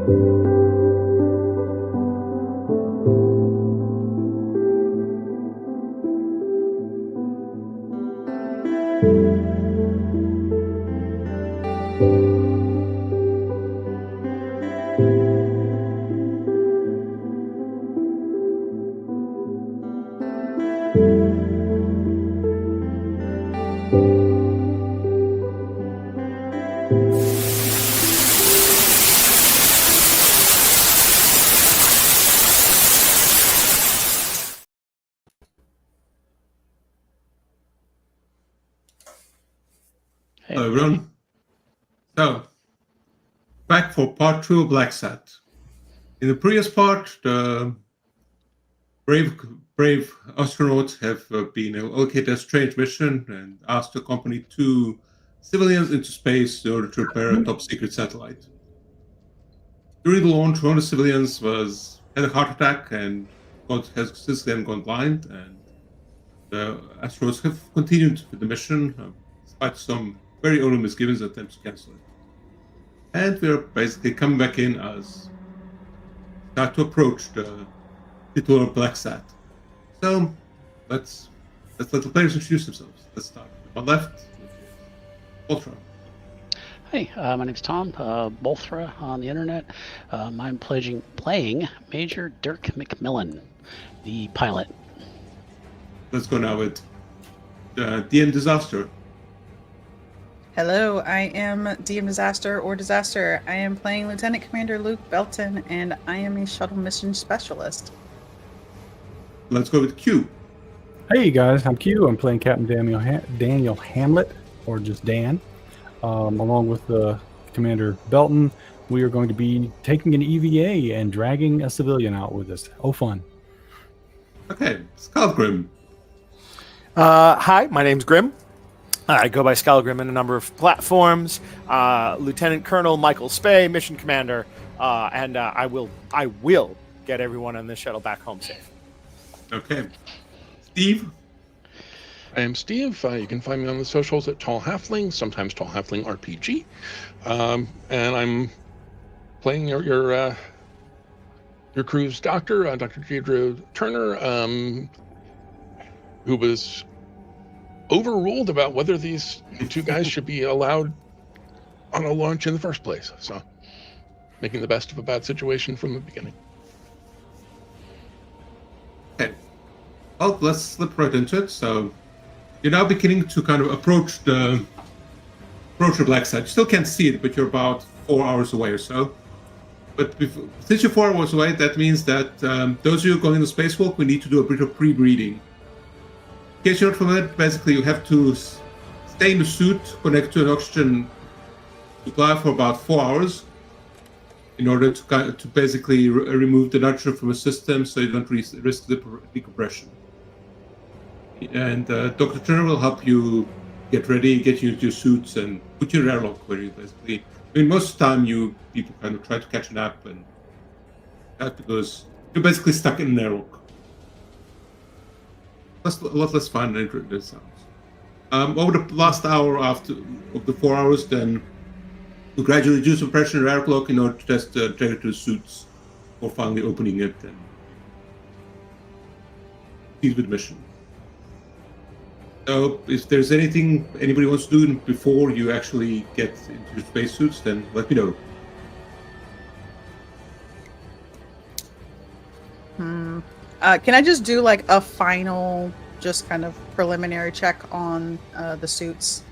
Hello everyone. So, back for part 2 of BLACKSAT. In the previous part, the brave astronauts have been allocated a strange mission and asked to accompany 2 civilians into space in order to repair a top secret satellite. During the launch, one of the civilians had a heart attack and has since then gone blind, and the astronauts have continued with the mission despite some very early misgivings and attempts to cancel it. And we're basically coming back in as start to approach the titular BLACKSAT. So let's let the players introduce themselves. Let's start. On my left, Ultra. Hey, my name's Tom, Bolthra on the internet. I'm playing Major Dirk McMillan, the pilot. Let's go now with DM Disaster. Hello, I am DM Disaster or Disaster. I am playing Lieutenant Commander Luke Belton, and I am a shuttle mission specialist. Let's go with Q. Hey guys, I'm Q. I'm playing Captain Daniel Hamlet, or just Dan. Along with Commander Belton, we are going to be taking an EVA and dragging a civilian out with us. Oh, fun. Okay, Skullgrim. Hi, my name's Grim. I go by Skullgrim in a number of platforms. Lieutenant Colonel Michael Spey, Mission Commander, and I will get everyone on this shuttle back home safe. Okay. Steve. I am Steve. You can find me on the socials at Tall Halfling, sometimes Tall Halfling RPG, and I'm playing your crew's doctor, Dr. Deidre Turner, who was overruled about whether these 2 guys should be allowed on a launch in the first place. So, making the best of a bad situation from the beginning. Okay. Well, let's slip right into it. So, you're now beginning to kind of approach the BLACKSAT. You still can't see it, but you're about 4 hours away or so. But since you're 4 hours away, that means that those of you going in the spacewalk, we need to do a bit of pre-breeding. In case you're not familiar, basically you have to stay in the suit, connect to an oxygen supply for about 4 hours in order to basically remove the nitrogen from the system so you don't risk the decompression. And Dr. Turner will help you get ready, get you into your suits, and put you in airlock where you basically... I mean, most of the time people kind of try to catch a nap, and that's because you're basically stuck in an airlock. That's a lot less fun than it sounds. Over the last hour of the 4 hours, then you gradually reduce some pressure in your airlock in order to test the trajectory suits for finally opening it and proceed with the mission. So, if there's anything anybody wants to do before you actually get into your spacesuits, then let me know. Can I just do like a final, just kind of preliminary check on the suits,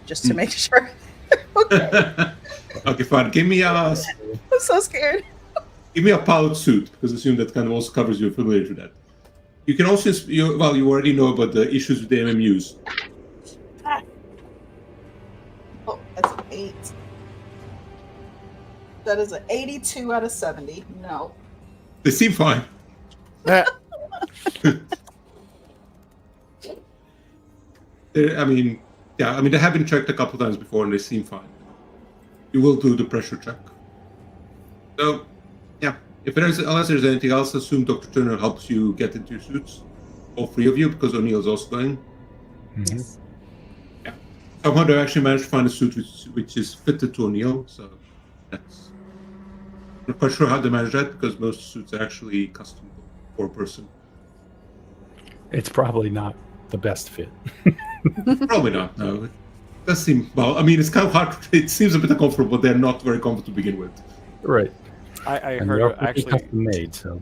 just to make sure? Okay. Okay, fine. Give me I'm so scared. Give me a pilot suit, because I assume that kind of also covers you familiar to that. You can also, you already know about the issues with the MMUs. Oh, that's an 8. That is an 82 out of 70. No. They seem fine. They have been checked a couple times before and they seem fine. You will do the pressure check. So, yeah. Unless there's anything else, assume Dr. Turner helps you get into your suits. All 3 of you, because O'Neill's also going. Mm-hmm. Yeah. Somehow they actually managed to find a suit which is fitted to O'Neill, so that's not quite sure how they manage that because most suits are actually custom for a person. It's probably not the best fit. Probably not. No, it does seem well. I mean, it's kind of hard. It seems a bit uncomfortable. They're not very comfortable to begin with. Right. I And they heard are pretty actually. custom made, so.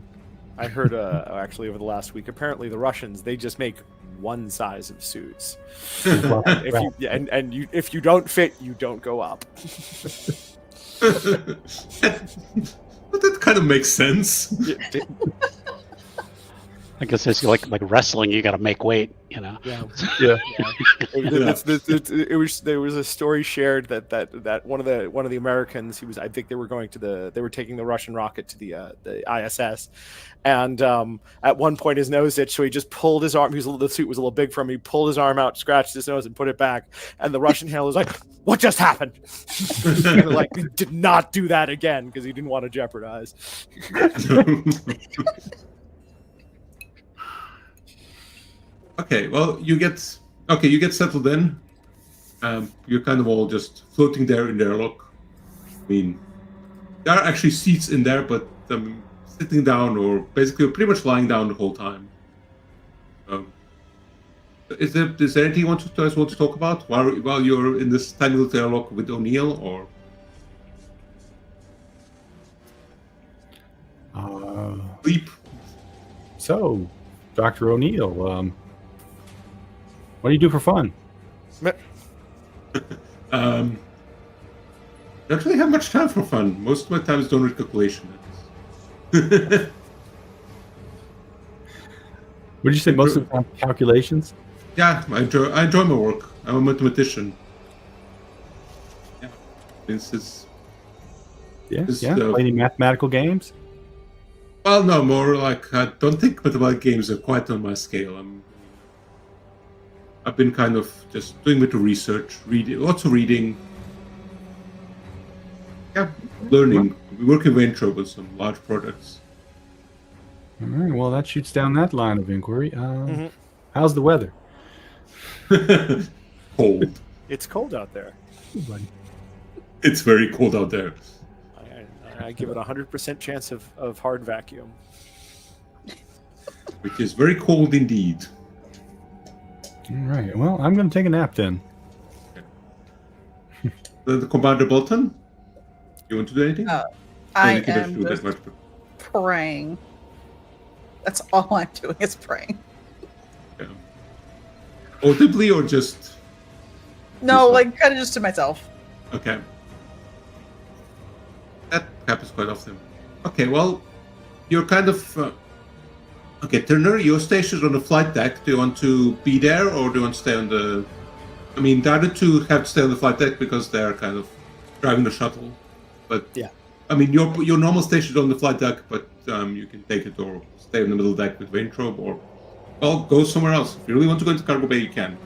I heard actually over the last week. Apparently, the Russians they just make one size of suits. If you don't fit, you don't go up. But that kind of makes sense. I guess it's like wrestling. You got to make weight. Yeah. Yeah. There was a story shared that one of the Americans I think they were taking the Russian rocket to the ISS, and at one point his nose itched, so he just pulled his arm. The suit was a little big for him. He pulled his arm out, scratched his nose, and put it back. And the Russian handler was like, "What just happened?" And they're like, "We did not do that again," because he didn't want to jeopardize. Okay, well, you get settled in. You're kind of all just floating there in the airlock. I mean, there are actually seats in there, but sitting down or basically pretty much lying down the whole time. Is there anything you want to talk about while you're in this tiny little airlock with O'Neill, or? Sleep. So, Dr. O'Neill, what do you do for fun? Don't really have much time for fun. Most of my time is done with calculation. Would you say most of the time calculations? Yeah, I enjoy my work. I'm a mathematician. Yeah, Play any mathematical games? Well, no, more like I don't think mathematical games are quite on my scale. I've been kind of just doing a bit of research, lots of reading. Yeah, learning. We're working with intro with some large projects. All right, well, that shoots down that line of inquiry. How's the weather? Cold. It's cold out there. It's very cold out there. I give it 100% chance of hard vacuum. Which is very cold indeed. All right, well, I'm going to take a nap then. The Commander Bolton? You want to do anything? I am just praying. That's all I'm doing is praying. Yeah. Audibly or just... No, like kind of just to myself. Okay. That happens quite often. Okay, well, you're kind of... Okay, Turner, you're stationed on the flight deck. Do you want to be there or do you want to stay on the... I mean, the other two have to stay on the flight deck because they're kind of driving the shuttle. But, yeah. I mean, your normal stationed on the flight deck, but you can take it or stay on the middle deck with Vaintrobe or, well, go somewhere else. If you really want to go into cargo bay, you can.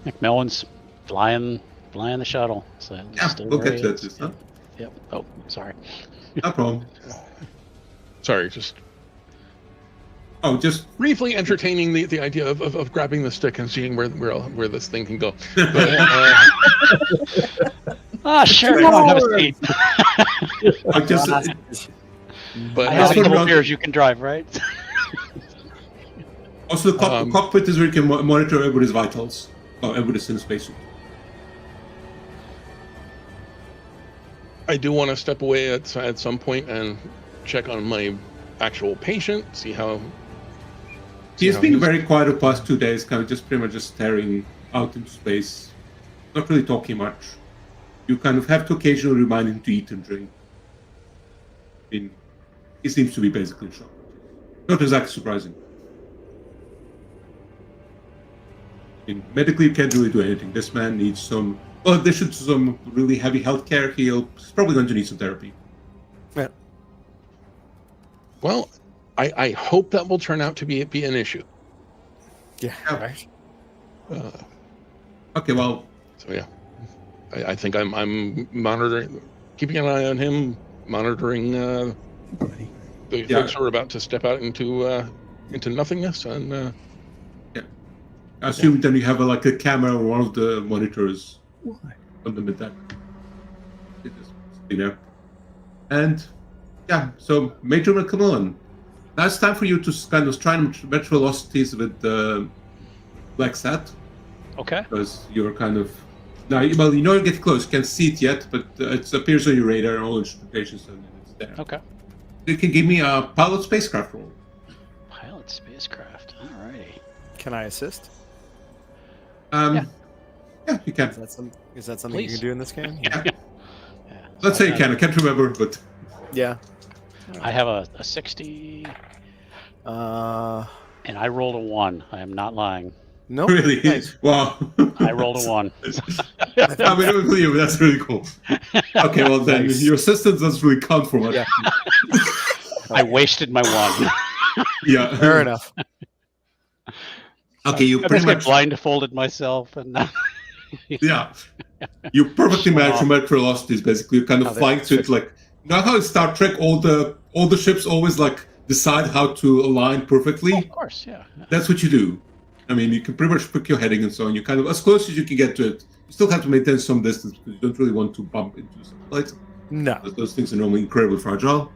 McMillan's flying the shuttle. So yeah, we'll get to that. Huh? Yep. Oh, sorry. No problem. Sorry, just briefly entertaining the idea of grabbing the stick and seeing where this thing can go. But, sure. I don't have a seat. But I have little beers you can drive, right? Also, the cockpit is where you can monitor everybody's vitals. Oh, everybody's in the spacesuit. I do want to step away at some point and check on my actual patient, see how... He's been very quiet the past 2 days, kind of just pretty much just staring out into space. Not really talking much. You kind of have to occasionally remind him to eat and drink. I mean, he seems to be basically in shock. Not exactly surprising. I mean, medically you can't really do anything. This man needs some... Well, in addition to some really heavy healthcare, he's probably going to need some therapy. Yeah. Well, I hope that will turn out to be an issue. Yeah. Right. Okay. Well. So yeah, I think I'm monitoring, keeping an eye on him, monitoring the folks who are about to step out into nothingness, and yeah. I assume then you have a camera or one of the monitors on the mid deck. You know, and yeah. So Major McMillan, now it's time for you to kind of try and match velocities with the BLACKSAT. Okay. Because you're kind of now. Well, you know you get close. You can't see it yet, but it appears on your radar and all instrumentations, and it's there. Okay. You can give me a pilot spacecraft roll. Pilot spacecraft. Alrighty. Can I assist? Yeah, you can. Is that something Please. you can do in this game? Yeah. Yeah. Let's say you can. I can't remember, but Yeah. I have a 60, and I rolled a 1. I am not lying. No. really, Nice. wow. I rolled a 1. I mean, it was you. That's really cool. Okay, well then Nice. your assistance doesn't really count for much. Yeah. I wasted my 1. Yeah. Fair enough. Okay, you I pretty basically much. blindfolded myself, and Yeah. You perfectly match your metro velocities. Basically, you're kind of Oh, flying to it like. You know how in Star Trek all the ships always like decide how to align perfectly. of course, yeah. That's what you do. I mean, you can pretty much pick your heading and so on. You kind of as close as you can get to it. You still have to maintain some distance because you don't really want to bump into something like that. No. Those things are normally incredibly fragile.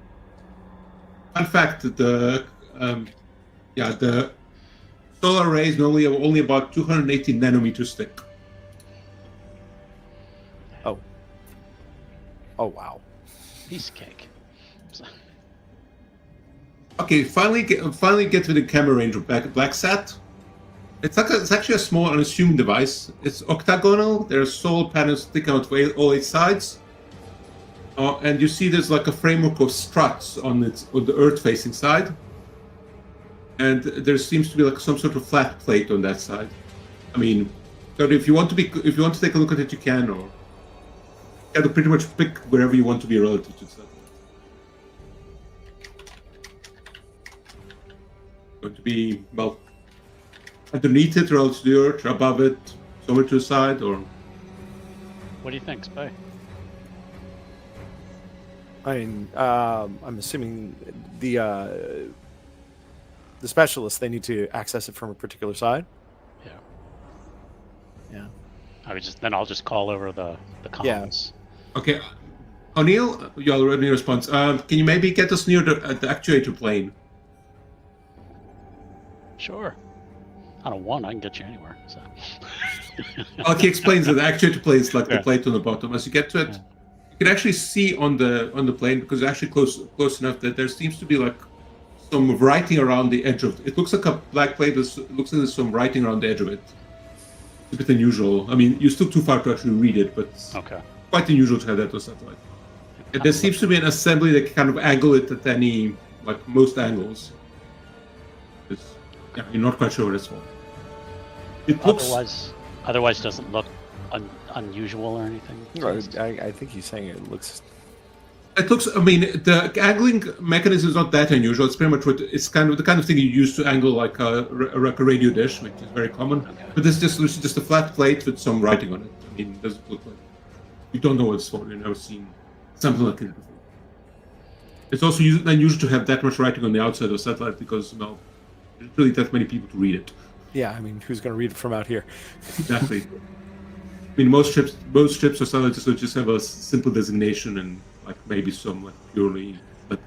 Fun fact: the solar array is normally only about 280 nanometers thick. Oh wow. Piece of cake. Okay, finally get to the camera range of BLACKSAT. It's actually a small unassuming device. It's octagonal. There are solar panels sticking out all 8 sides, and you see there's like a framework of struts on the Earth-facing side, and there seems to be like some sort of flat plate on that side. I mean, so if you want to take a look at it, you can, or you can pretty much pick wherever you want to be relative to the satellite. Going to be well. Underneath it, relative to the Earth, above it, somewhere to the side, or What do you think, Spy? I mean, I'm assuming the specialists, they need to access it from a particular side. Yeah. Yeah. I'll just call over the comms. okay. O'Neill, you already response. Can you maybe get us near the actuator plane? Sure. On a 1, I can get you anywhere. So. Okay, explains that the actuator plane is like the Yeah. plate on the bottom. As you get to it, Yeah. you can actually see on the plane because it's actually close enough that there seems to be like some writing around the edge of it. It looks like a black plate. It looks like there's some writing around the edge of it. It's a bit unusual. I mean, you're still too far to actually read it, but it's Okay. quite unusual to have that on satellite. And there seems to be an assembly that can kind of angle it at most angles. Yeah, you're not quite sure what it's for. It looks. Otherwise, doesn't look unusual or anything. I think he's saying it looks. It looks. I mean, the angling mechanism is not that unusual. It's pretty much what it's kind of the kind of thing you use to angle like a radio dish, which is very common. Okay. But this is just a flat plate with some writing on it. I mean, it doesn't look like. You don't know what it's for. You've never seen something like it before. It's also unusual to have that much writing on the outside of the satellite because there's really that many people to read it. Yeah, I mean, who's going to read it from out here? Exactly. I mean, most ships or satellites just have a simple designation and like maybe some like purely like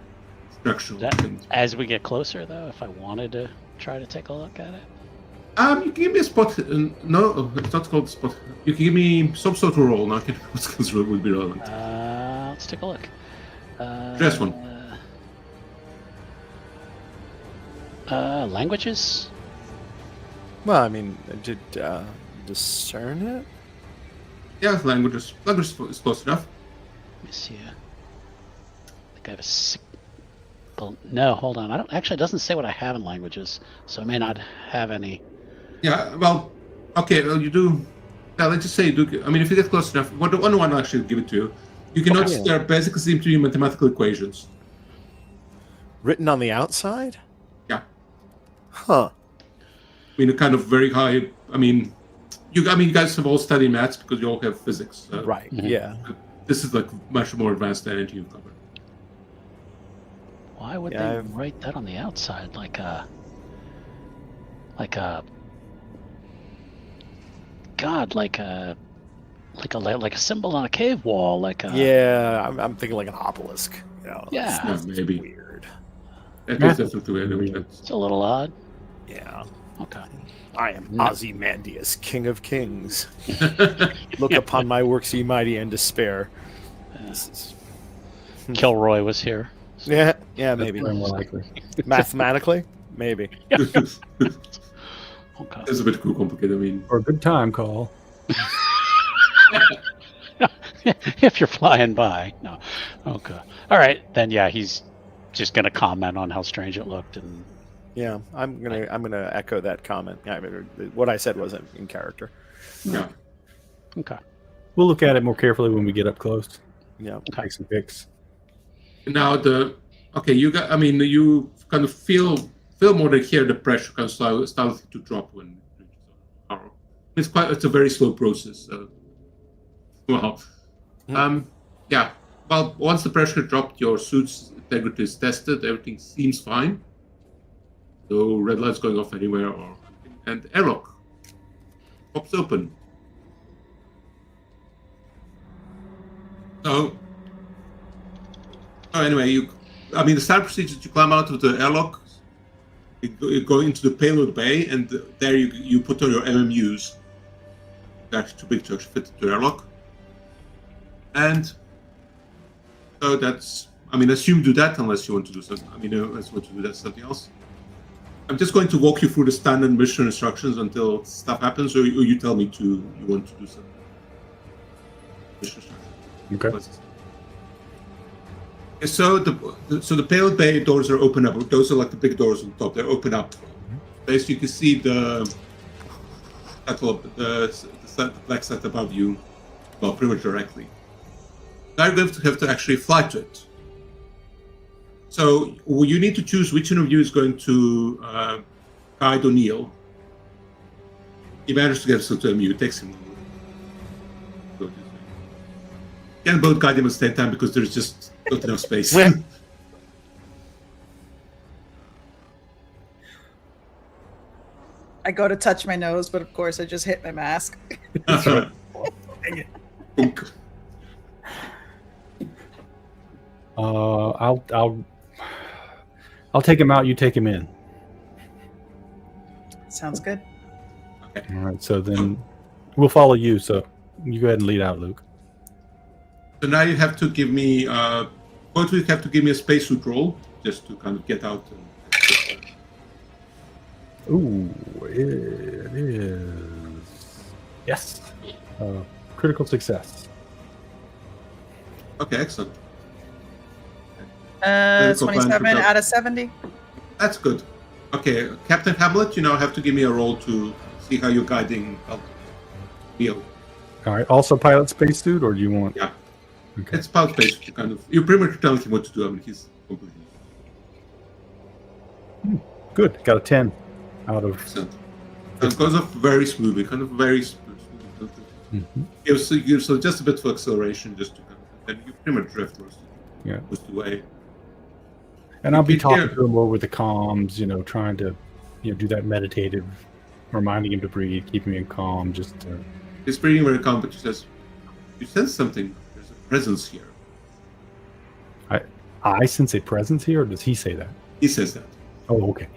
structural things. As we get closer, though, if I wanted to try to take a look at it. You can give me a spot. No, it's not called a spot. You can give me some sort of roll. Now I can't remember what skills would be relevant. Let's take a look. Just one. Languages? Well, I mean, did discern it? Yeah, languages. Language is close enough. Let me see. I think I have a sick. No, hold on. I don't. Actually, it doesn't say what I have in languages, so I may not have any. Yeah, well, okay, well, you do. Yeah, let's just say you do. I mean, if you get close enough, one I'll actually give it to you. You can notice there basically seem to be mathematical equations. Written on the outside? Yeah. Huh. I mean, a kind of very high. I mean, you guys have all studied maths because you all have physics. Right. Mhm. Yeah. This is like much more advanced than anything you've covered. Why would Yeah, they write that on the outside, like a God, like a like a symbol on a cave wall, like a Yeah, I'm thinking like an obelisk. You know, Yeah. it's Maybe. weird. That Yeah. is definitely weird. It's a little odd. Yeah. Okay. I am No. Ozymandias, King of Kings. Look upon my works, ye mighty, and despair. This is... Kilroy was here. Yeah, maybe. Very more likely. Mathematically, maybe. Okay. It's a bit too complicated. I mean, For a good time call. If you're flying by. No. Okay. All right. Then yeah, he's just gonna comment on how strange it looked, and Yeah, I'm gonna echo that comment. I mean, what I said wasn't in character. yeah. okay. We'll look at it more carefully when we get up close. Yeah. Take some pics. Now you got. I mean, you kind of feel more than hear the pressure kind of starting to drop when. It's a very slow process. Well, yeah. Well, once the pressure dropped, your suit's integrity is tested. Everything seems fine. No red lights going off anywhere, and airlock pops open. So anyway, the standard procedure is you climb out of the airlock, you go into the payload bay, and there you put on your MMUs. They're actually too big to actually fit into the airlock. And so assume do that unless you want to do something. Unless you want to do that something else. I'm just going to walk you through the standard mission instructions until stuff happens, or you tell me you want to do something. Mission instructions. Okay. So the payload bay doors are open up. Those are like the big doors on top. They're open up. Basically, you can see the BLACKSAT above you, well, pretty much directly. Now you're going to have to actually fly to it. So you need to choose which one of you is going to guide O'Neill. He managed to get himself to MU. It takes him. You can't both guide him at the same time because there's just not enough space. I go to touch my nose, but of course I just hit my mask. That's right. I'll take him out. You take him in. Sounds good. Okay. All right. So then we'll follow you. So you go ahead and lead out, Luke. So now you have to give me both of you have to give me a spacesuit roll just to kind of get out. Ooh, it is. Yes. Critical success. Okay, excellent. 27 out of 70. That's good. Okay, Captain Hamlet, you now have to give me a roll to see how you're guiding Leo. All right. Also pilot spacesuit, or do you want? Yeah. Okay. It's about space. You pretty much telling him what to do. I mean, he's completely Good. Got a 10 out of. excellent. It goes off very smoothly, kind of very smoothly. Mhm. Gives just a bit of acceleration, just to then you pretty much drift most of the way. And I'll be Here. talking to him over the comms, trying to, do that meditative, reminding him to breathe, keeping him calm, just to... He's breathing very calm, but he says, "You sense something. There's a presence here." I sense a presence here, or does he say that? He says that. Oh, okay.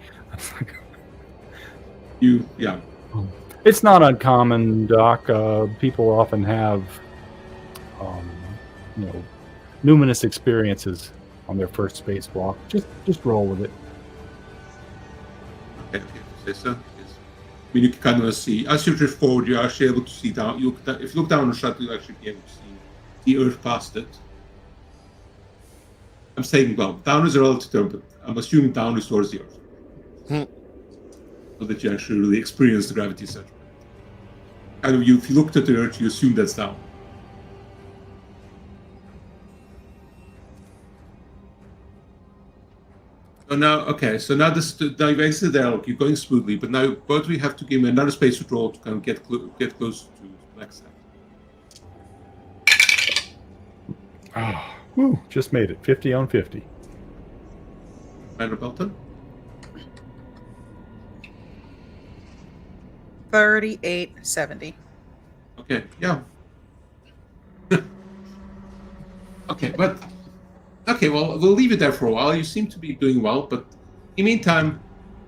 Yeah. It's not uncommon, Doc. People often have, numinous experiences on their first spacewalk. Just roll with it. Okay, if you say so. Yes. I mean, you can kind of see, as you drift forward, you're actually able to see down. If you look down on the shuttle, you'll actually be able to see the Earth past it. I'm saying, well, down is a relative term, but I'm assuming down is towards the Earth. So that you actually really experience the gravity surge. Kind of, if you looked at the Earth, you assume that's down. So now you've exited the airlock, you're going smoothly, but now both of you have to give me another spacesuit roll to kind of get close to BLACKSAT. Woo, just made it. 50 on 50. Commander Belton? 3870. Okay, yeah. Well, we'll leave it there for a while. You seem to be doing well, but in the meantime,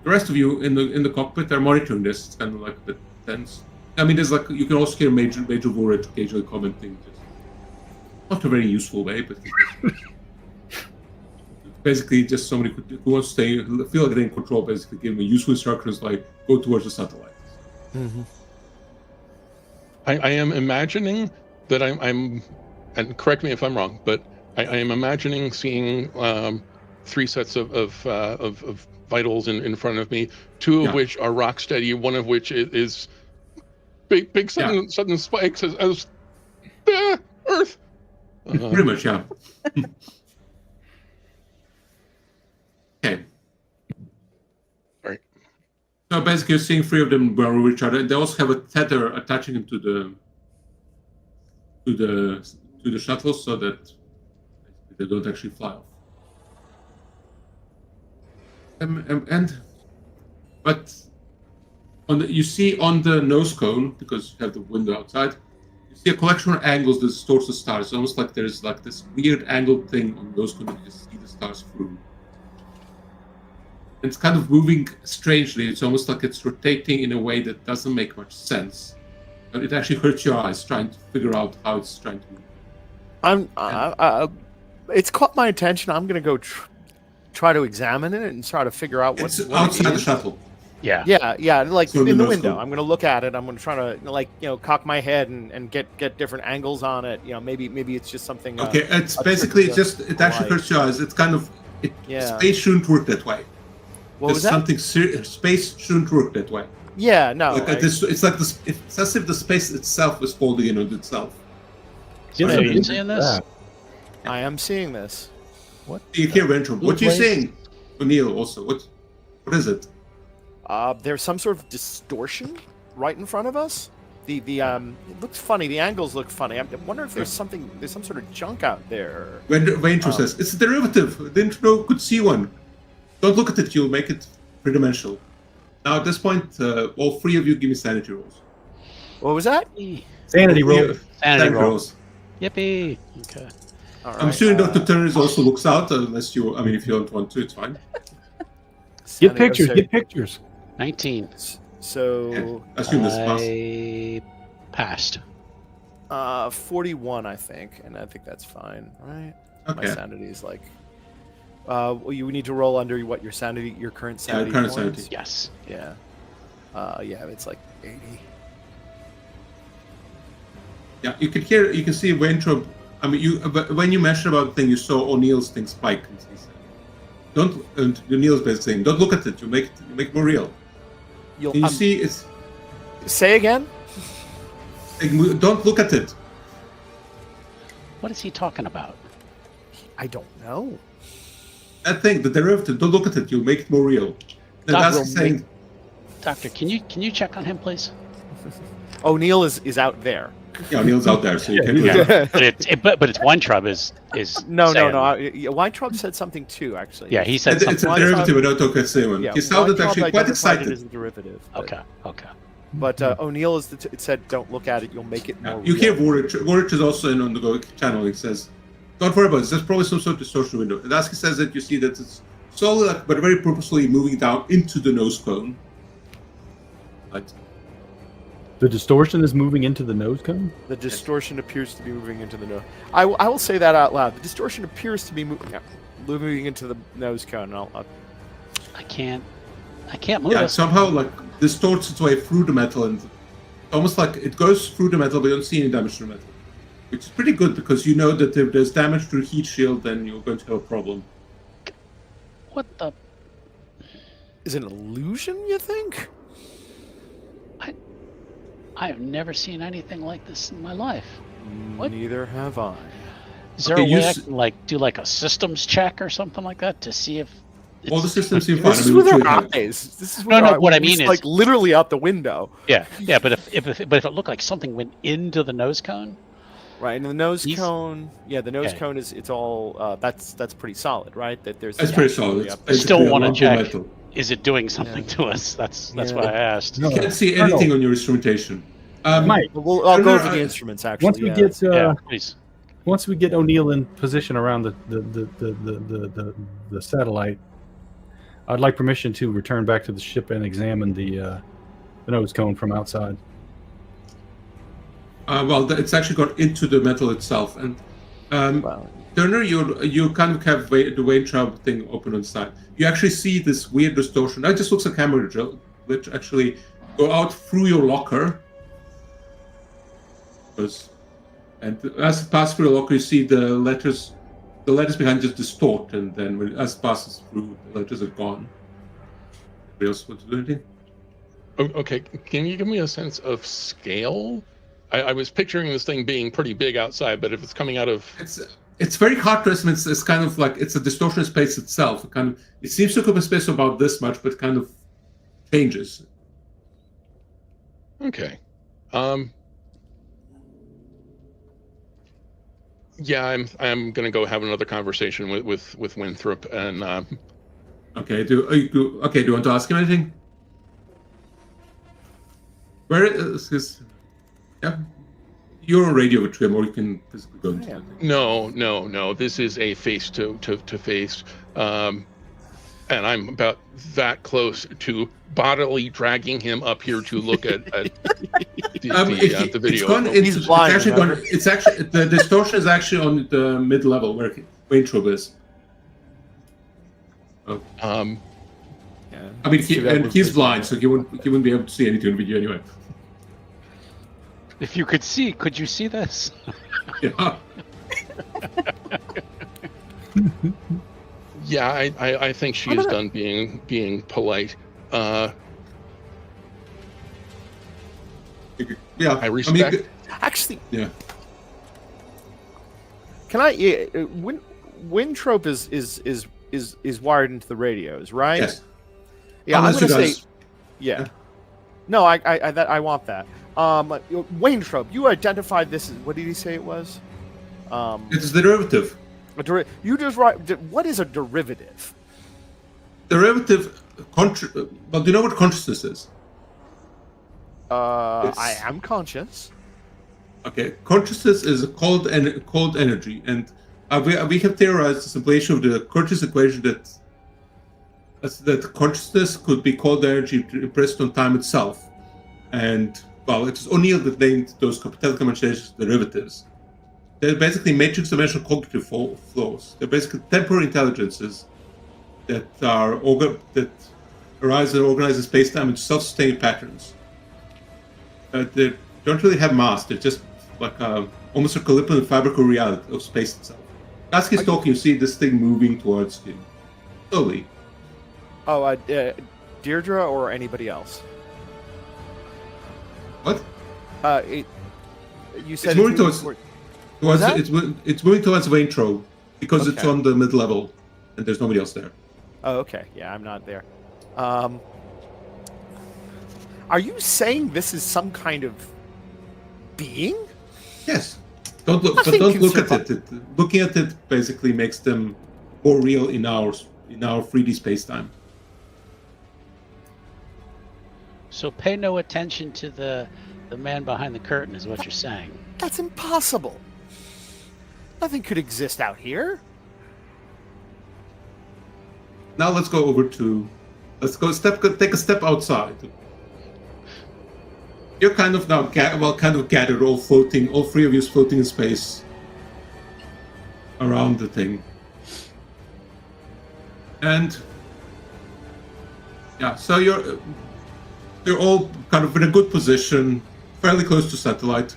the rest of you in the cockpit are monitoring this. It's kind of like a bit tense. I mean, there's like you can also hear Major Vorich occasionally commenting, just not a very useful way, but basically just somebody who wants to feel like they're in control. Basically, giving useful instructions like go towards the satellite. Mm-hmm. I am imagining that I'm, and correct me if I'm wrong, but I am imagining seeing 3 sets of vitals in front of me, 2 of which are rock steady, one of which is big sudden spikes as Earth. Pretty much, yeah. Okay. All right. So basically, you're seeing 3 of them run over each other. They also have a tether attaching them to the shuttle, so that they don't actually fly off. But you see on the nose cone, because you have the window outside, you see a collection of angles that distorts the stars. It's almost like there's like this weird angled thing on the nose cone that you just see the stars through. It's kind of moving strangely. It's almost like it's rotating in a way that doesn't make much sense. But it actually hurts your eyes trying to figure out how it's trying to move. It's caught my attention. I'm going to go try to examine it and try to figure out what It's outside the shuttle. Yeah. Yeah, like So in the nose window. cone. I'm going to look at it. I'm going to try to cock my head and get different angles on it. Maybe it's just something. Okay, it's basically trick it actually hurts your eyes. It's kind of Yeah. space shouldn't work that way. What was that? Space shouldn't work that way. Yeah, no. It's like this. It's as if the space itself is folding in on itself. So Right. you seeing this? I am seeing this. You hear Ventrum. What are you saying, O'Neill? Also, what is it? There's some sort of distortion right in front of us. It looks funny. The angles look funny. I wonder if there's some sort of junk out there. Ventrum says it's a derivative. Didn't know could see one. Don't look at it. You'll make it three-dimensional. Now, at this point, all 3 of you give me sanity rolls. What was that? Sanity roll. Sanity roll. rolls. Yippee. Okay. All I'm right, assuming Dr. Turner also looks out, unless you. I mean, if you don't want to, it's fine. Get pictures. Get pictures. 19. So Yeah, assume this pass. I passed. 41, I think, and I think that's fine, right? My Okay. sanity is like. Well, you need to roll under what your current sanity. current points. sanity. Yes. Yeah. Yeah, it's like 80. Yeah, you can see Ventrum. I mean, when you mentioned about the thing, you saw O'Neill's thing spike. And he said, and O'Neill's basically saying, don't look at it. You make it more real. And you see it's. Say again. Don't look at it. What is he talking about? I don't know. That thing, the derivative. Don't look at it. You'll make it more real. And Doc, that's saying. Doctor, can you check on him, please? O'Neill is out there. Yeah, O'Neill's out there, so you can. Yeah. but it's Weintraub is No. saying- Weintraub said something too, actually. Yeah, he said It's something. a derivative. I don't talk about Simon. Yeah, He sounded Weintraub actually quite identified excited. it as a derivative. But, Okay. But O'Neill it said, "Don't look at it. You'll make it more." You hear real." Vorich. Vorich is also in on the Go channel. He says, "Don't worry about this. There's probably some sort of distortion window." And Lasky says that you see that it's slowly, but very purposefully moving down into the nose cone. Right. The distortion is moving into the nose cone. The distortion appears to be moving into the nose. I will say that out loud. The distortion appears to be moving into the nose cone. I can't move Yeah, it. it somehow like distorts its way through the metal, and almost like it goes through the metal, but you don't see any damage to the metal, which is pretty good because you know that if there's damage to the heat shield, then you're going to have a problem. What the? Is it an illusion? You think? I have never seen anything like this in my life. What? Neither have I. Is there Okay, a way you I s- can do like a systems check or something like that to see if All the systems seem fine. This is I mean, with we our should have- eyes. This is No, with no, our- what I it's mean is- like literally out the window. Yeah, but if it looked like something went into the nose cone, Right, and the nose These- cone. Yeah, the nose Yeah. cone it's all that's pretty solid, right? That there's. It's pretty solid. Up It's Still basically a wanna lump of check. metal. is it doing something to us? That's Yeah. why I asked. No. You can't see No, no. anything on your instrumentation. Mike, I'll go over no, the instruments actually. once we yeah. get Yeah, please. once we get O'Neill in position around the satellite, I'd like permission to return back to the ship and examine the nose cone from outside. Well, it's actually got into the metal itself, and Wow. Turner, you kind of have the Weintraub thing open on the side. You actually see this weird distortion. That just looks like camera which actually go out through your locker. And as it passes through the locker, you see the letters behind just distort, and then as it passes through, the letters are gone. Anybody else want to do anything? Okay, can you give me a sense of scale? I was picturing this thing being pretty big outside, but if it's coming out of... It's very hard to estimate. It's kind of like it's a distortion of space itself. It seems to occupy space about this much, but kind of changes. Okay. Yeah, I'm gonna go have another conversation with Winthrop and. Okay. Do you want to ask him anything? Where is his? Yeah. You're on radio with him, or you can physically go into it. No. This is a face to face, and I'm about that close to bodily dragging him up here to look at the video. He's blind. It's actually the distortion is actually on the mid level where Weintraub is. Yeah. I mean, he's blind, so he wouldn't be able to see anything in the video anyway. If you could see, could you see this? Yeah. Yeah, I think she is done being polite. Yeah. I respect. Actually, Yeah. can I? Winthrop is wired into the radios, right? Yes. Yeah, I'm Unless gonna you guys- say. Yeah. No, I want that. Weintraub, you identified this as, what did he say it was? It's the derivative. You just right. What is a derivative? Derivative. Well, do you know what consciousness is? I am conscious. Okay, consciousness is a cold energy, and we have theorized the simulation of the conscious equation that consciousness could be cold energy impressed on time itself, and well, it's O'Neill that named those telecommunications derivatives. They're basically matrix-dimensional cognitive flows. They're basically temporary intelligences that arise and organize in space-time into self-sustaining patterns. They don't really have mass. They're just like almost a collipian fabrical reality of space itself. As he's talking, you see this thing moving towards him slowly. Oh, Deirdre or anybody else? What? You said It's moving towards. that? It's moving towards Weintraub because it's Okay. on the mid level, and there's nobody else there. Oh, okay. Yeah, I'm not there. Are you saying this is some kind of being? Yes. Don't look Nothing at can it. Looking at it basically makes them more real in our 3D space-time. So pay no attention to the man behind the curtain, is what you're saying. That's impossible. Nothing could exist out here. Now let's go take a step outside. You're kind of now gathered, all three of you floating in space around the thing. And yeah, so you're all kind of in a good position, fairly close to satellite.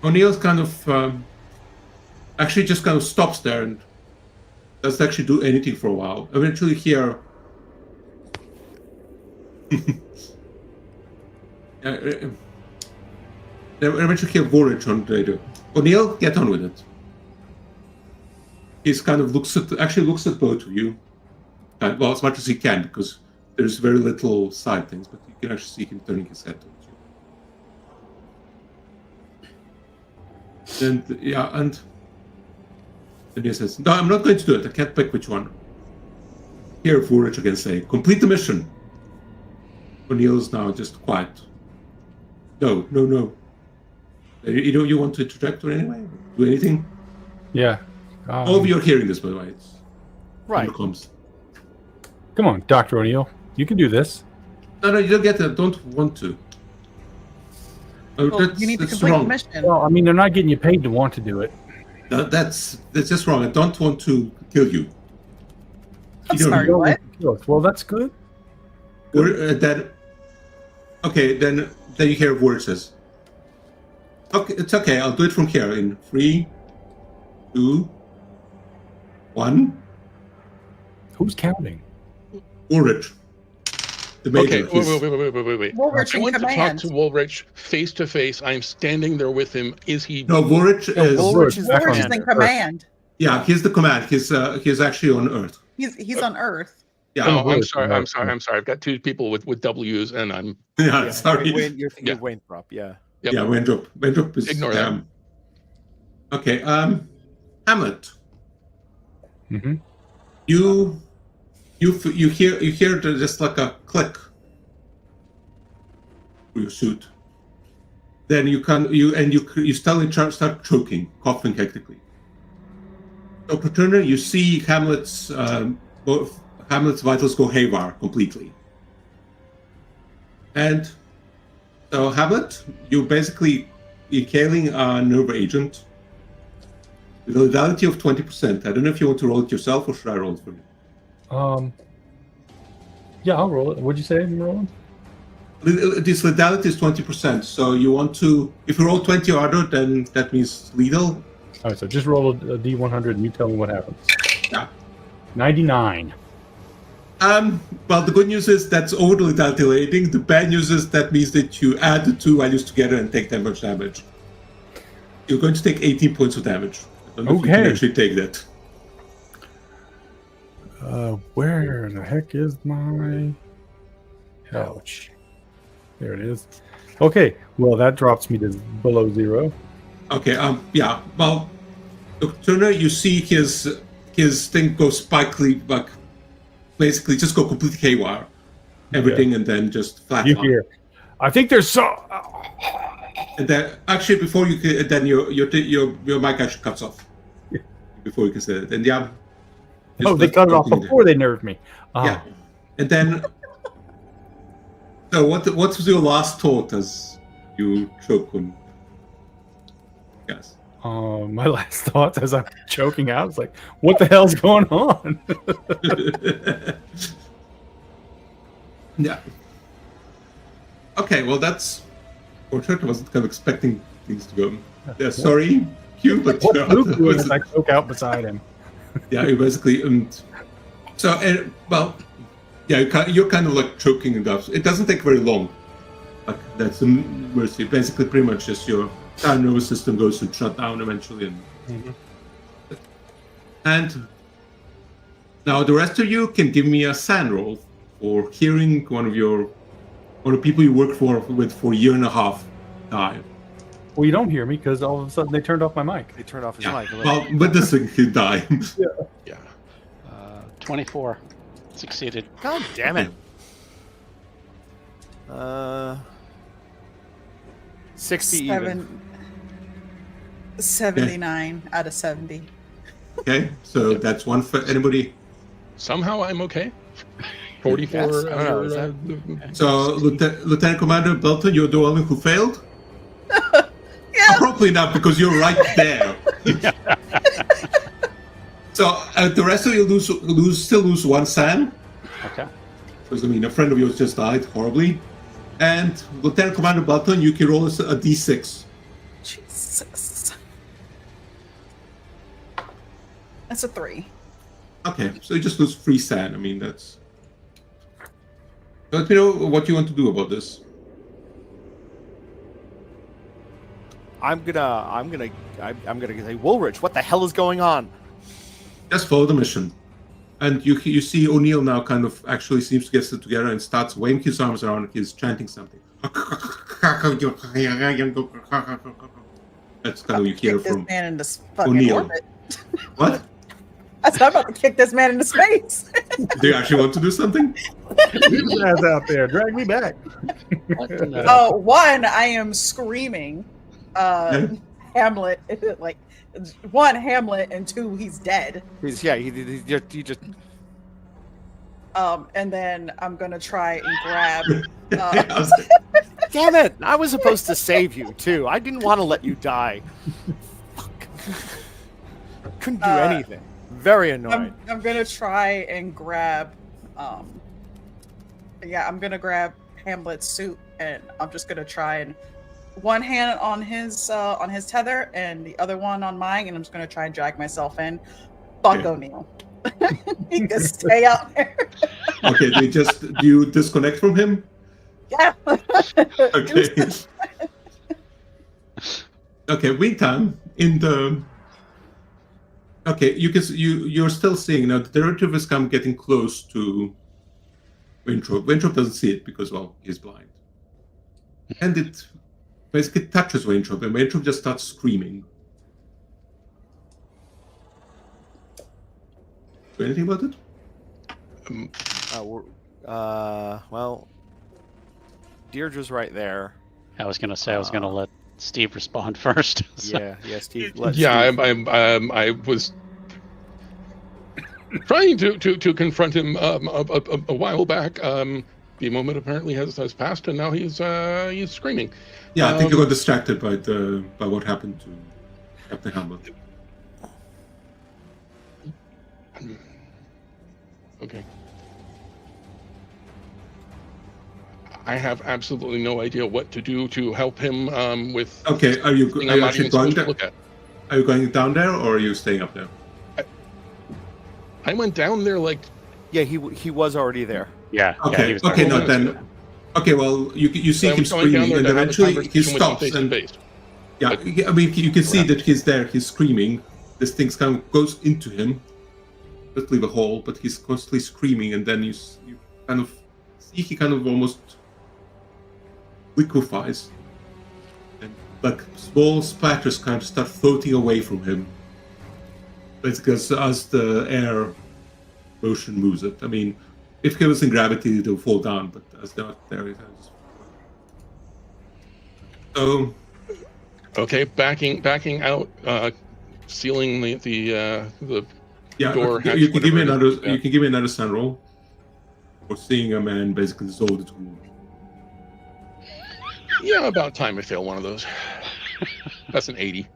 O'Neill's kind of actually just kind of stops there and doesn't actually do anything for a while. Eventually here eventually hear Vorich on the radio. O'Neill, get on with it. He's kind of looks at both of you. Well, as much as he can, because there's very little side things, but you can actually see him turning his head towards you. And then he says, "No, I'm not going to do it. I can't pick which one." Here, Vorich again say, "Complete the mission." O'Neill's now just quiet. No. You want to interject or anyway? Do anything? Yeah. All of you are hearing this, by the way. It's Right. intercoms. Come on, Dr. O'Neill. You can do this. No, you don't get that. Don't want to. Well, you need to complete the wrong. mission. Well, I mean, they're not getting you paid to want to do it. No, that's just wrong. I don't want to kill you. I'm You don't- sorry, You don't what? want to kill us. Well, that's good. Then you hear what it says. Okay, it's okay. I'll do it from here in 3, 2, 1. Who's counting? Woolrich. The major. Okay, wait. Woolrich I in want to talk command. to Woolrich face to face. I'm standing there with him. Is he? No, Woolrich is. Woolrich is the Woolrich is in commander. command. Yeah, he's the command. He's actually on Earth. He's on Earth. Yeah. Oh, I'm Woolrich. sorry. I've got two people with W's, and I'm. Yeah. Sorry. You're thinking Yeah. of Winthrop, yeah. Yep. Yeah, Wendrop is. Ignore that. Okay. Hamlet. Mm-hmm. You hear just like a click through your suit. Then you suddenly start choking, coughing hectically. Dr. Turner, you see Hamlet's vitals go haywire completely. And so Hamlet, you're basically inhaling a nerve agent with a lethality of 20%. I don't know if you want to roll it yourself or should I roll it for you? Yeah, I'll roll it. What'd you say I'm rolling? This lethality is 20%. So you want to, if you roll 20 or other, then that means lethal. All right, so just roll a D100 and you tell me what happens. Yeah. 99. Well, the good news is that's over the lethality rating. The bad news is that means that you add the two values together and take that much damage. You're going to take 18 points of damage. I don't know if you can Okay. actually take that. Where the heck is my pouch? There it is. Okay, well, that drops me to below 0. Okay, yeah, well, Dr. Turner, you see his thing go spikely, like, basically just go completely haywire. Everything, and then just flat You on. hear, I think there's so... And then, actually, before you can, then your mic actually cuts off. Before you can say it. And yeah. Oh, they cut it off before they nerfed me. Yeah. And then, so what was your last thought as you choke on? Yes. My last thoughts as I'm choking out is like, what the hell's going on? Yeah. Okay, well that's fortunate. I wasn't kind of expecting things to go. Yeah, sorry, Q, but What's Luke doing as I choke out beside him? yeah, you basically well, yeah, you're kind of like choking and stuff. It doesn't take very long. Like that's a mercy. Basically, pretty much just your entire nervous system goes to shut down eventually, and now the rest of you can give me a SAN roll for hearing one of the people you work with for a year and a half die. Well, you don't hear me because all of a sudden they turned off my mic. They turned off his Yeah. mic. Well, but this thing could die. Yeah. 24. Succeeded. God damn it. 60 even. 79 out of 70. Okay, so that's one for anybody. Somehow I'm okay. 44. Yes, I don't know, is So, Lieutenant Commander Belton, you're the one who failed? Yeah. Probably not, because you're right there. So, the rest of you still lose one SAN. Okay. Because, I mean, a friend of yours just died horribly. And Lieutenant Commander Belton, you can roll a D6. Jesus. That's a 3. Okay, so you just lose 3 SAN. I mean, that's... Let me know what you want to do about this. I'm gonna say, Woolrich, what the hell is going on? Just follow the mission. And you see O'Neill now kind of actually seems to get it together and starts waving his arms around. He's chanting something. That's kind of you hear Kick this from man into fucking O'Neill. orbit. What? I said, I'm about to kick this man into space. Do you actually want to do something? Leave his ass out there. Drag me back. What in the- Oh, one, I am screaming Hamlet, like, one, Hamlet, and two, he's dead. He just And then I'm gonna try and grab. damn it! I was supposed to save you too. I didn't want to let you die. Fuck. Couldn't do anything. Very annoying. I'm gonna try and grab. I'm gonna grab Hamlet's suit, and I'm just gonna try and one hand on his tether and the other one on mine, and I'm just gonna try and drag myself in. Fuck O'Neill. He can stay out there. Okay, do you disconnect from him? Yeah. Okay. Okay. Meantime, you're still seeing now. The narrative is getting close to Winthrop. Winthrop doesn't see it because, well, he's blind, and it basically touches Winthrop, and Winthrop just starts screaming. Do anything about it? Well, Deirdre's right there. I was gonna say I was gonna let Steve respond first. So. Yeah, Steve. Yeah, I was trying to confront him a while back. The moment apparently has passed, and now he's screaming. Yeah, I think you got distracted by what happened to Captain Hamlet. Okay. I have absolutely no idea what to do to help him with. Okay, are you actually going there? Look at. Are you going down there, or are you staying up there? I went down there like. Yeah, he was already there. Yeah. Okay. He was Okay. No, then. Okay. Well, you see him screaming, and eventually he stops, and yeah, I mean, you can see that he's there. He's screaming. This thing kind of goes into him. Let's leave a hole, but he's constantly screaming, and then you kind of see he kind of almost liquefies, and like small splatters kind of start floating away from him. It's because as the air motion moves it. I mean, if he was in gravity, it will fall down, but as they're not there, it has. So. Okay, backing out, sealing the. Yeah, door you can give me another. You can give me another sun roll for seeing a man basically dissolve its wound. Yeah, about time I fail one of those. That's an 80.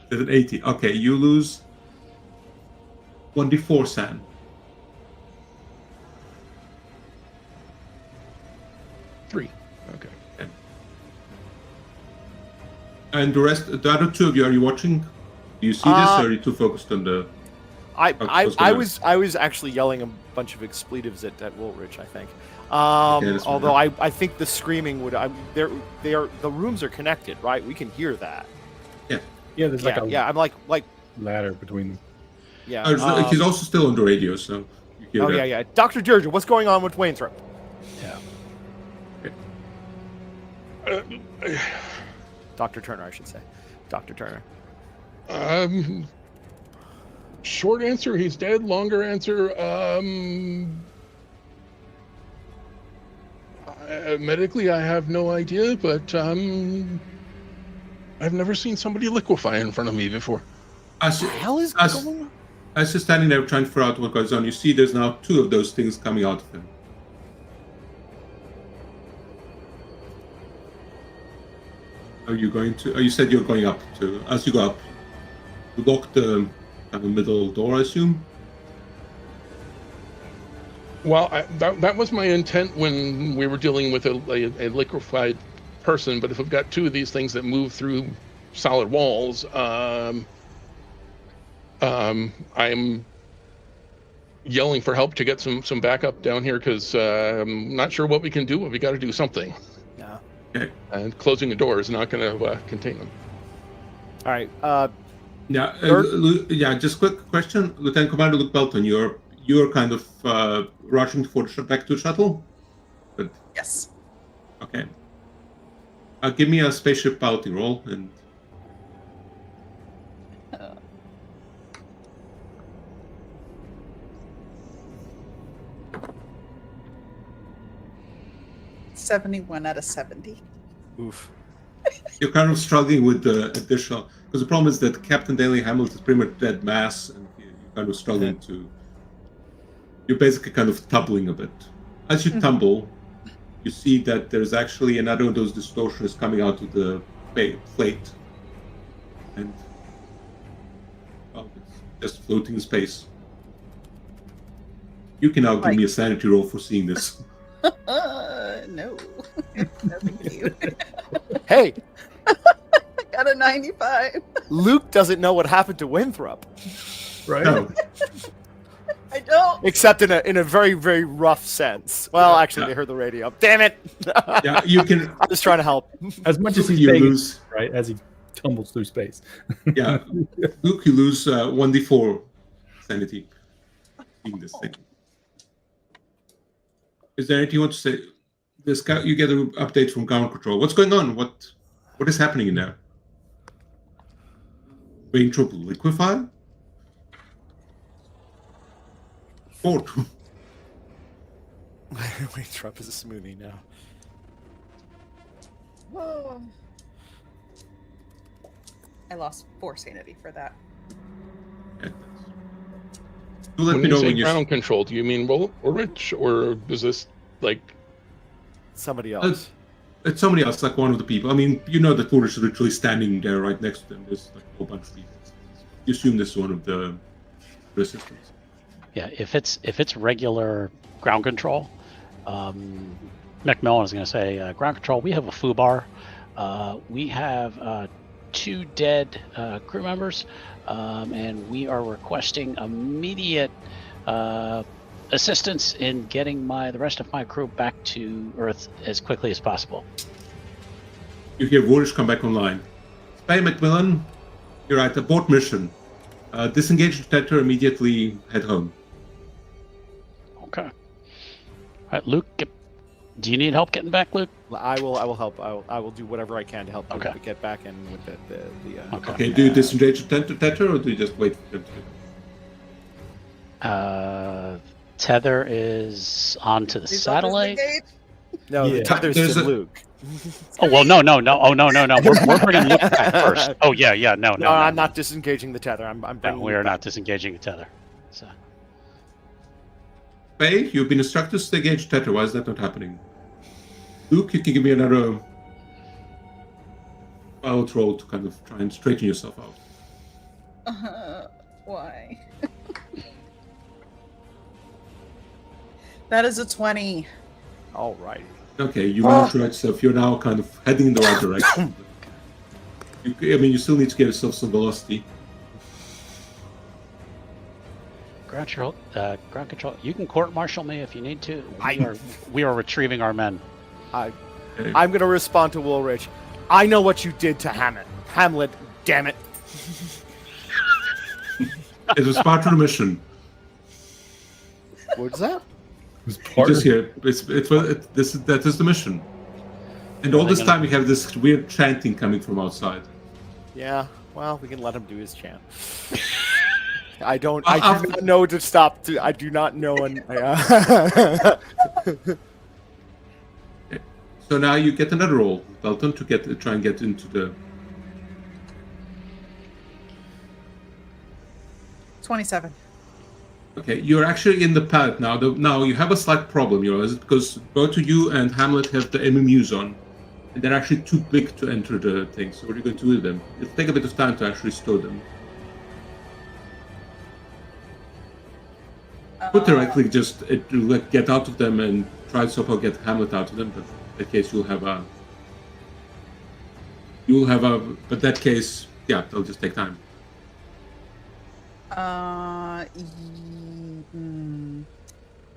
That's an 80. Okay, you lose 1d4 sand. Three. Okay. And the other two of you, are you watching? Do you see this, or are you too focused on the? I was actually yelling a bunch of expletives at Woolrich, I think. Although I think the screaming would. The rooms are connected, right? We can hear that. Yeah. Yeah, there's I'm like ladder between them. Yeah. He's also still on the radio, so you hear that. Yeah. Dr. Deirdre, what's going on with Winthrop? Yeah. Dr. Turner, I should say. Dr. Turner. Short answer, he's dead. Longer answer, medically, I have no idea, but I've never seen somebody liquefy in front of me before. As What the hell is going on? As you're standing there trying to figure out what goes on, you see there's now two of those things coming out of him. Are you going to? Oh, you said you're going up to. As you go up, you lock the kind of middle door, I assume. Well, that was my intent when we were dealing with a liquefied person. But if we've got two of these things that move through solid walls, I'm yelling for help to get some backup down here because I'm not sure what we can do, but we got to do something. Yeah. Okay. And closing the door is not going to contain them. All right. Just quick question, Lieutenant Commander Luke Belton. You're kind of rushing back to the shuttle. But, Yes. okay. Give me a spaceship piloting roll and. Uh, 71 out of 70. Oof. You're kind of struggling with the additional, because the problem is that Captain Daniel Hamlet is pretty much dead mass, and you're kind of struggling to. You're basically kind of tumbling a bit. As you tumble, you see that there's actually another of those distortions coming out of the plate, and it's just floating in space. You can now give me a sanity roll for seeing this. No. No, thank you. Hey, I got a 95. Luke doesn't know what happened to Winthrop, Right? No. I don't. except in a very, very rough sense. Well, actually, they heard the radio. Damn it! Yeah, you can. I'm just trying to help. As much as he's You begging, lose. right? As he tumbles through space. Yeah, Luke, you lose 1d4 sanity in this thing. Is there anything you want to say? You get an update from ground control. What's going on? What is happening in there? Being trouble liquefy? Fort. Winthrop is a smoothie now. Whoa. I lost 4 sanity for that. Okay. Do let When me you know say when you. ground control, do you mean Woolrich, or is this like? Somebody else. It's somebody else, like one of the people. I mean, you know that Woolrich is literally standing there right next to them. There's like a whole bunch of people. You assume this is one of the assistants. Yeah, if it's regular ground control, Macmillan is going to say, ground control, we have a FUBAR. We have 2 dead crew members, and we are requesting immediate assistance in getting the rest of my crew back to Earth as quickly as possible. You hear Woolrich come back online. Hey, Macmillan, you're right. Abort mission. Disengage detector, immediately head home. Okay. All right, Luke, do you need help getting back, Luke? I will help. I will do whatever I can to help Okay. Luke get back in with the Okay. Okay, do you disengage detector, or do you just wait for them to? Tether is onto the These satellite. others engage? No, Yeah. the tether's There's to a- Luke. Oh well, no. Oh no. We're bringing Luke back first. Oh yeah. No. No, I'm not disengaging the tether. I'm No, bringing we Luke are back. not disengaging the tether. So Faye, you've been instructed to disengage detector. Why is that not happening? Luke, you can give me another pilot roll to kind of try and straighten yourself out. Why? That is a 20. All right. Okay, you managed to right yourself. You're now kind of heading in the right direction. You still need to get yourself some velocity. ground control. You can court-martial me if you need to. I- We are retrieving our men. Okay. I'm going to respond to Woolrich. I know what you did to Hamlet, damn it. It was part of the mission. What's that? It was You part just of hear that is the mission. And all this time we have this weird chanting coming from outside. Yeah, well, we can let him do his chant. I do I'll- not know to stop. I do not know. So now you get another roll, Dalton, to try and get into the. 27. Okay, you're actually in the pallet now. Now you have a slight problem, is it because both of you and Hamlet have the MMUs on, and they're actually too big to enter the thing. So what are you going to do with them? It'll take a bit of time to actually store them. Could theoretically just get out of them and try to somehow get Hamlet out of them, but in that case you'll have a. But that case, yeah, they'll just take time.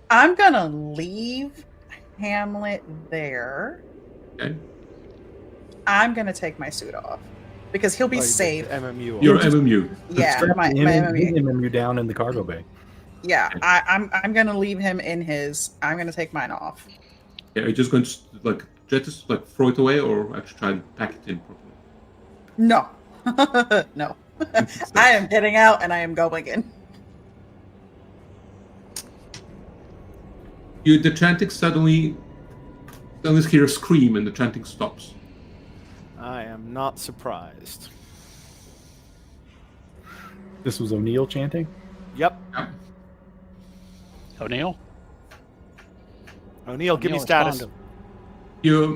I'm gonna leave Hamlet there. Okay. I'm gonna take my suit off because he'll be safe. MMU. Your MMU. Yeah, Strap my him MMU. MMU down in the cargo bay. Yeah, I'm gonna leave him in his. I'm gonna take mine off. Yeah, are you just going to just throw it away, or actually try and pack it in properly? No, no. I am getting out and I am going in. The chanting suddenly hear a scream and the chanting stops. I am not surprised. This was O'Neill chanting. Yep. O'Neill? O'Neill, give me O'Neill, status. respond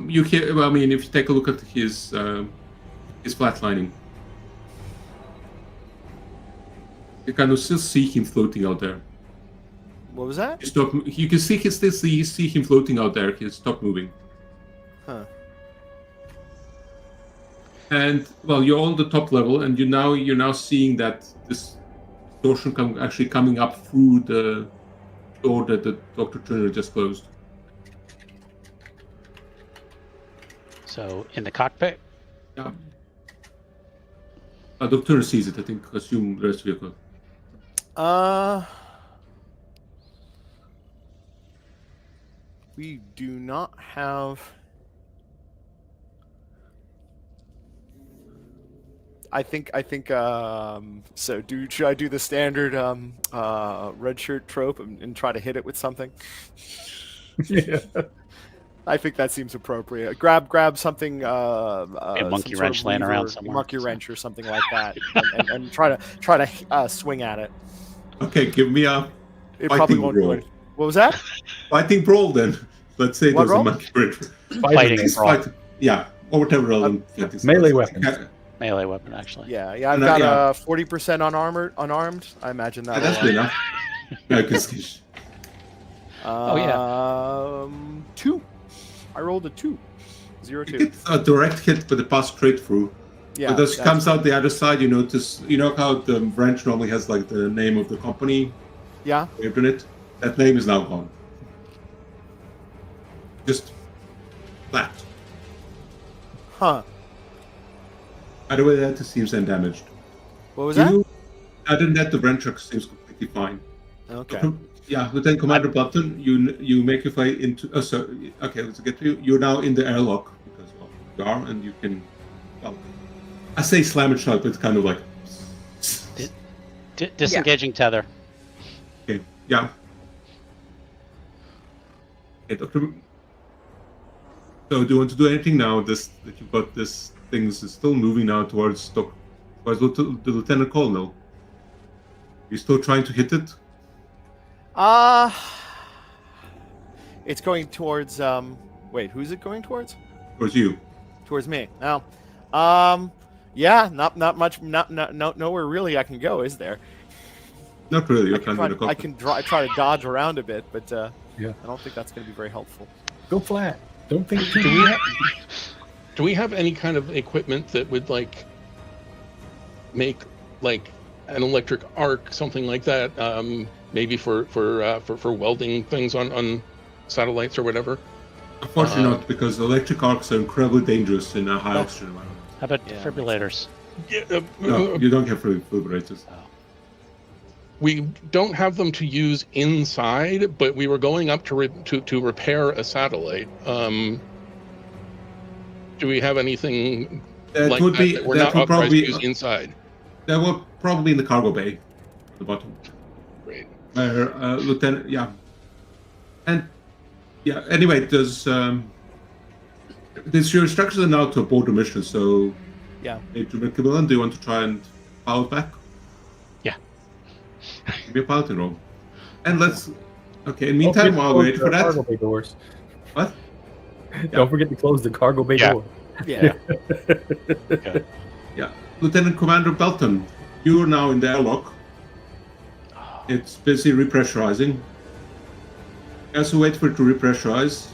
You hear? Well, I mean, if you take a look at his flatlining, you kind of still see him floating out there. What was that? You can still see him floating out there. He stopped moving. Huh. And well, you're on the top level, and you're now seeing that this distortion actually coming up through the door that the Dr. Turner just closed. So, in the cockpit? Yeah. Dr. Turner sees it, I think. Assume the rest of vehicle. We do not have. I think. So, should I do the standard red shirt trope and try to hit it with something? Yeah. I think that seems appropriate. Grab something. A monkey wrench laying around somewhere. Monkey wrench or something like that, and try to swing at it. Okay, give me a It probably won't do roll. it. What was that? Fighting brawl then. Let's say What there's roll? a monkey bridge. Fighting This brawl. fight, yeah, or whatever relevant. Melee weapons. Melee weapon, actually. Yeah. I've No, got yeah. 40% unarmed. I imagine that. That's good enough. Yeah, 'cause- Oh, yeah. 2. I rolled a 2. 0 you 2. get a direct hit, but it passed straight through. Yeah. But as it that's- comes out the other side, you notice, you know how the wrench normally has like the name of the company Yeah. waved on it? That name is now gone. Just flat. Huh. By the way, that seems undamaged. What was that? Other than that, the wrench seems completely fine. Okay. Yeah, Lieutenant Commander Button, you make your way into. Oh, so okay, let's get to you. You're now in the airlock because well, you are, and you can. Well, I say slam and shut, but it's kind of like. Disengaging tether. Okay. Yeah. Okay, Doctor. So, do you want to do anything now? That you've got this things is still moving now towards the Lieutenant Colonel. You're still trying to hit it. It's going towards. Wait, who's it going towards? Towards you. Towards me. Now, yeah, not much. Nowhere really I can go, is there? Not really. You're I can, kind of in the cockpit. try to dodge around a bit, but Yeah. I don't think that's going to be very helpful. Go flat. Don't think too Do we have any kind of equipment that would like make like an electric arc, something like that? Maybe for welding things on satellites or whatever. Unfortunately, not because electric arcs are incredibly dangerous in a high oxygen environment. How about Yeah, defibrillators? Yeah, No, you don't have defibrillators. we don't have them to use inside, but we were going up to repair a satellite. Do we have anything That like would that be. that we're That not would authorized probably. to use inside? That would probably in the cargo bay, at the bottom. Great. Where Lieutenant, yeah, and yeah. Anyway, there's your instructions are now to abort the mission. So, Yeah. Major McMillan, do you want to try and pilot back? Yeah. Give me a piloting roll, and let's. Okay. In the meantime, while we wait for that, Cargo bay doors. what? Don't forget to close the cargo bay Yeah. door. Yeah. Yeah, Lieutenant Commander Belton, you are now in the airlock. It's busy repressurizing. As we wait for it to repressurize,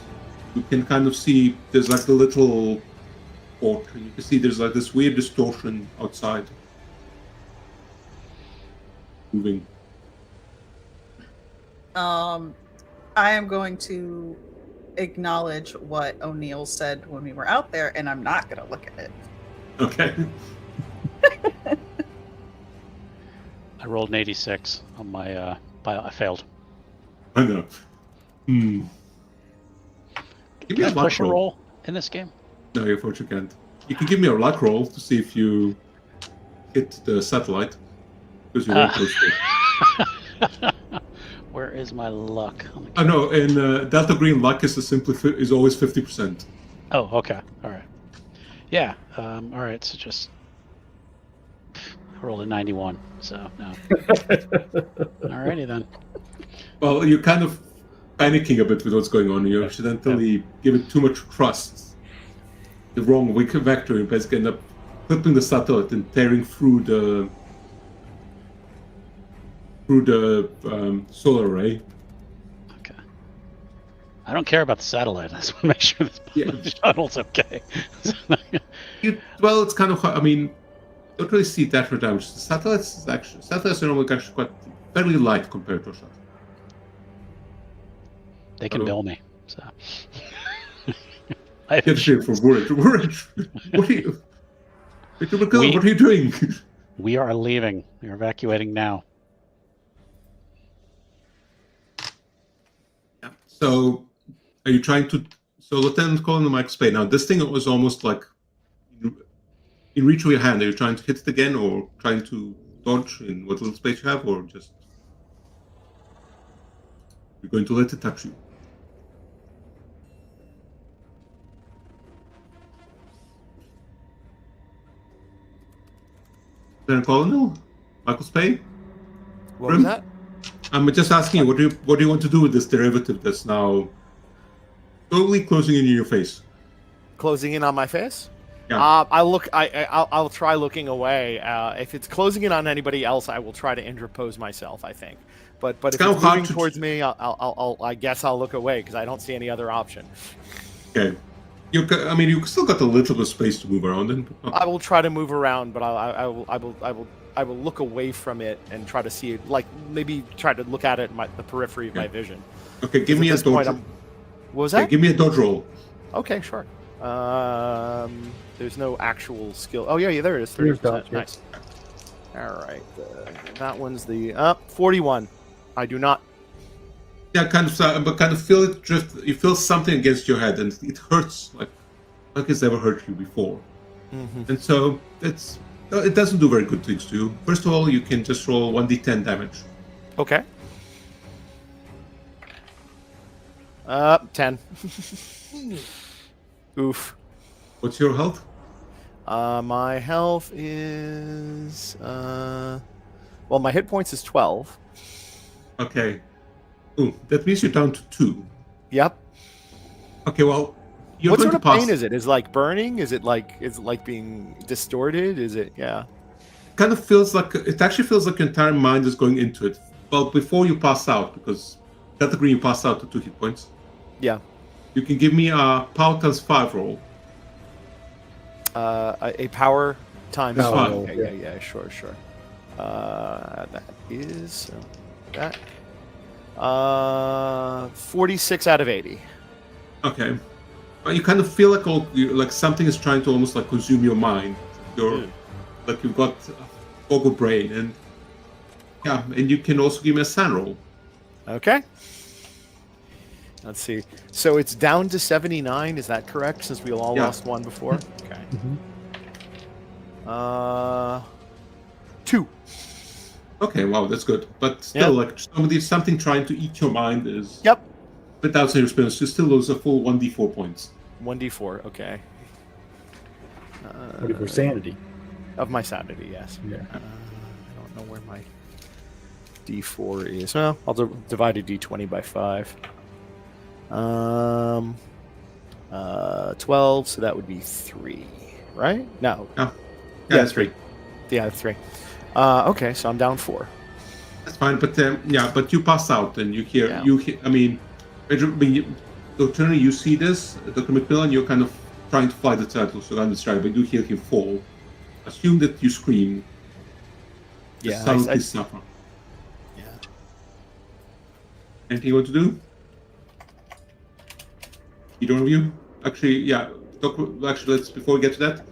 you can kind of see there's like a little port. You can see there's like this weird distortion outside. Moving. I am going to acknowledge what O'Neill said when we were out there, and I'm not going to look at it. Okay. I rolled an 86 on my I failed. I know. Give me Can a I luck push a roll in this game? No, you unfortunately can't. You can give me a luck roll to see if you hit the satellite. Because you're very close to it. Where is my luck? Oh no, in Delta Green, luck is always 50%. Oh, okay. All right. Yeah. All right. So just I rolled a 91. So no. Alrighty then. Well, you're kind of panicking a bit with what's going on. You accidentally give it too much trust. The wrong vector, you basically end up flipping the satellite and tearing through the solar array. Okay. I don't care about the satellite. I just want to make sure the shuttle's okay. Well, it's kind of hard. I mean, don't really see that much damage. The satellites are normally actually quite fairly light compared to a shuttle. They can bill me. So. Get shit for Woolrich. What are you? What are you doing? We are leaving. We are evacuating now. Yeah. So, are you trying to? So, Lieutenant Colonel Mike Spade. Now, this thing was almost like in reach of your hand. Are you trying to hit it again, or trying to dodge in what little space you have, or just you're going to let it touch you? Lieutenant Colonel Michael Spade. What was that? I'm just asking you, what do you want to do with this derivative that's now totally closing in your face? Closing in on my face? Yeah. I'll try looking away. If it's closing in on anybody else, I will try to interpose myself, I think. But if it's moving towards me, I guess I'll look away because I don't see any other option. Okay. You still got a little bit of space to move around in. I will try to move around, but I will look away from it and try to see it, like maybe try to look at it in the periphery of my vision. Okay, give me a dodge roll. What was that? Okay, give me a dodge roll. Okay, sure. There's no actual skill. Oh yeah, there it is. 30%. Nice. All right, that one's the 41. I do not. Yeah, but kind of feel it drift. You feel something against your head, and it hurts like it's ever hurt you before. Mm-hmm. And so it doesn't do very good things to you. First of all, you can just roll 1d10 damage. Okay. 10. Oof. What's your health? My health is well, my hit points is 12. Okay. Ooh, that means you're down to 2. Yep. Okay, well, you're what going sort of to pass. pain is it? Is it like burning? Is it like being distorted? Is it? Yeah. It actually feels like your entire mind is going into it. Well, before you pass out, because category you pass out to 2 hit points. Yeah. You can give me a power times 5 roll. A power times 5. Roll. Okay, yeah, sure. That is that. 46 out of 80. Okay. Well, you kind of feel like something is trying to almost like consume your mind. Like you've got a boggled brain, and you can also give me a SAN roll. Okay. Let's see. So it's down to 79. Is that correct? Since we all lost one before. Okay. Mm-hmm. 2. Okay, wow, that's good. But still, like something trying to eat your mind is. Yep. Without your experience, you still lose a full 1d4 points. 1d4. Okay. 1d4 sanity. Of my sanity, yes. Yeah. I don't know where my d4 is. Well, I'll divide a d20 by 5. 12, so that would be 3, right? No. Yeah, that's 3. Yeah, 3. Okay, so I'm down 4. That's fine, but but you pass out and you hear. I mean, Dr. You see this, Dr. McMillan. You're kind of trying to fly the turtle, so understand, but you hear him fall. Assume that you scream. Yeah, I suffer. Yeah. Anything you want to do? Either of you? Actually, let's before we get to that,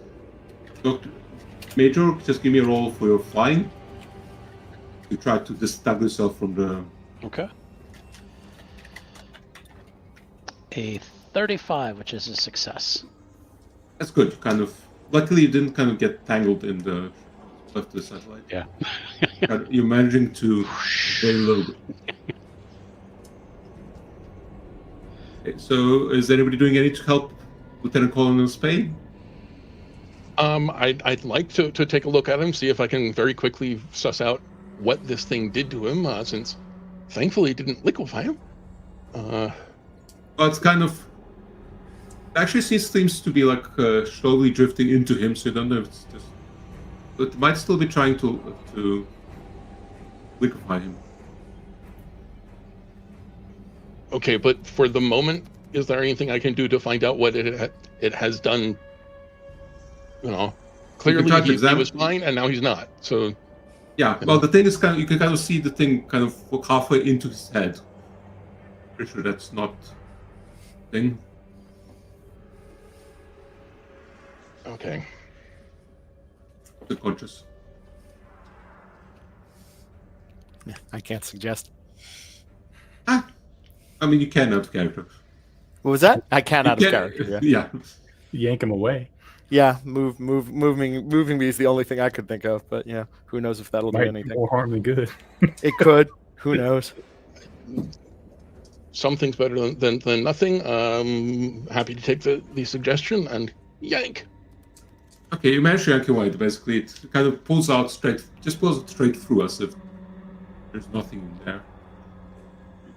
Dr. Major, just give me a roll for your flying. You try to disentangle yourself from the. Okay. A 35, which is a success. That's good. Luckily, you didn't kind of get tangled in the left of the satellite. Yeah. You're managing to very little bit. Okay, so, is anybody doing anything to help Lieutenant Colonel Spade? I'd like to take a look at him, see if I can very quickly suss out what this thing did to him, since thankfully it didn't liquefy him. Well, it's kind of... Actually, seems to be like slowly drifting into him, so you don't know if it's just... But it might still be trying to liquefy him. Okay, but for the moment, is there anything I can do to find out what it has done? You know, clearly he was fine, and now he's not. So, yeah. Well, the thing is, you can kind of see the thing kind of halfway into his head. Pretty sure that's not a thing. Okay. Subconscious. Yeah, I can't suggest. I mean, you can out of character. What was that? I can't out of character. Yeah. Yeah. Yank him away. Yeah, moving me is the only thing I could think of. But yeah, who knows if that'll do Might anything? more harm than good. It could. Who knows? Something's better than nothing. Happy to take the suggestion and yank. Okay, you manage to yank away. Basically, it kind of pulls it straight through us if there's nothing in there.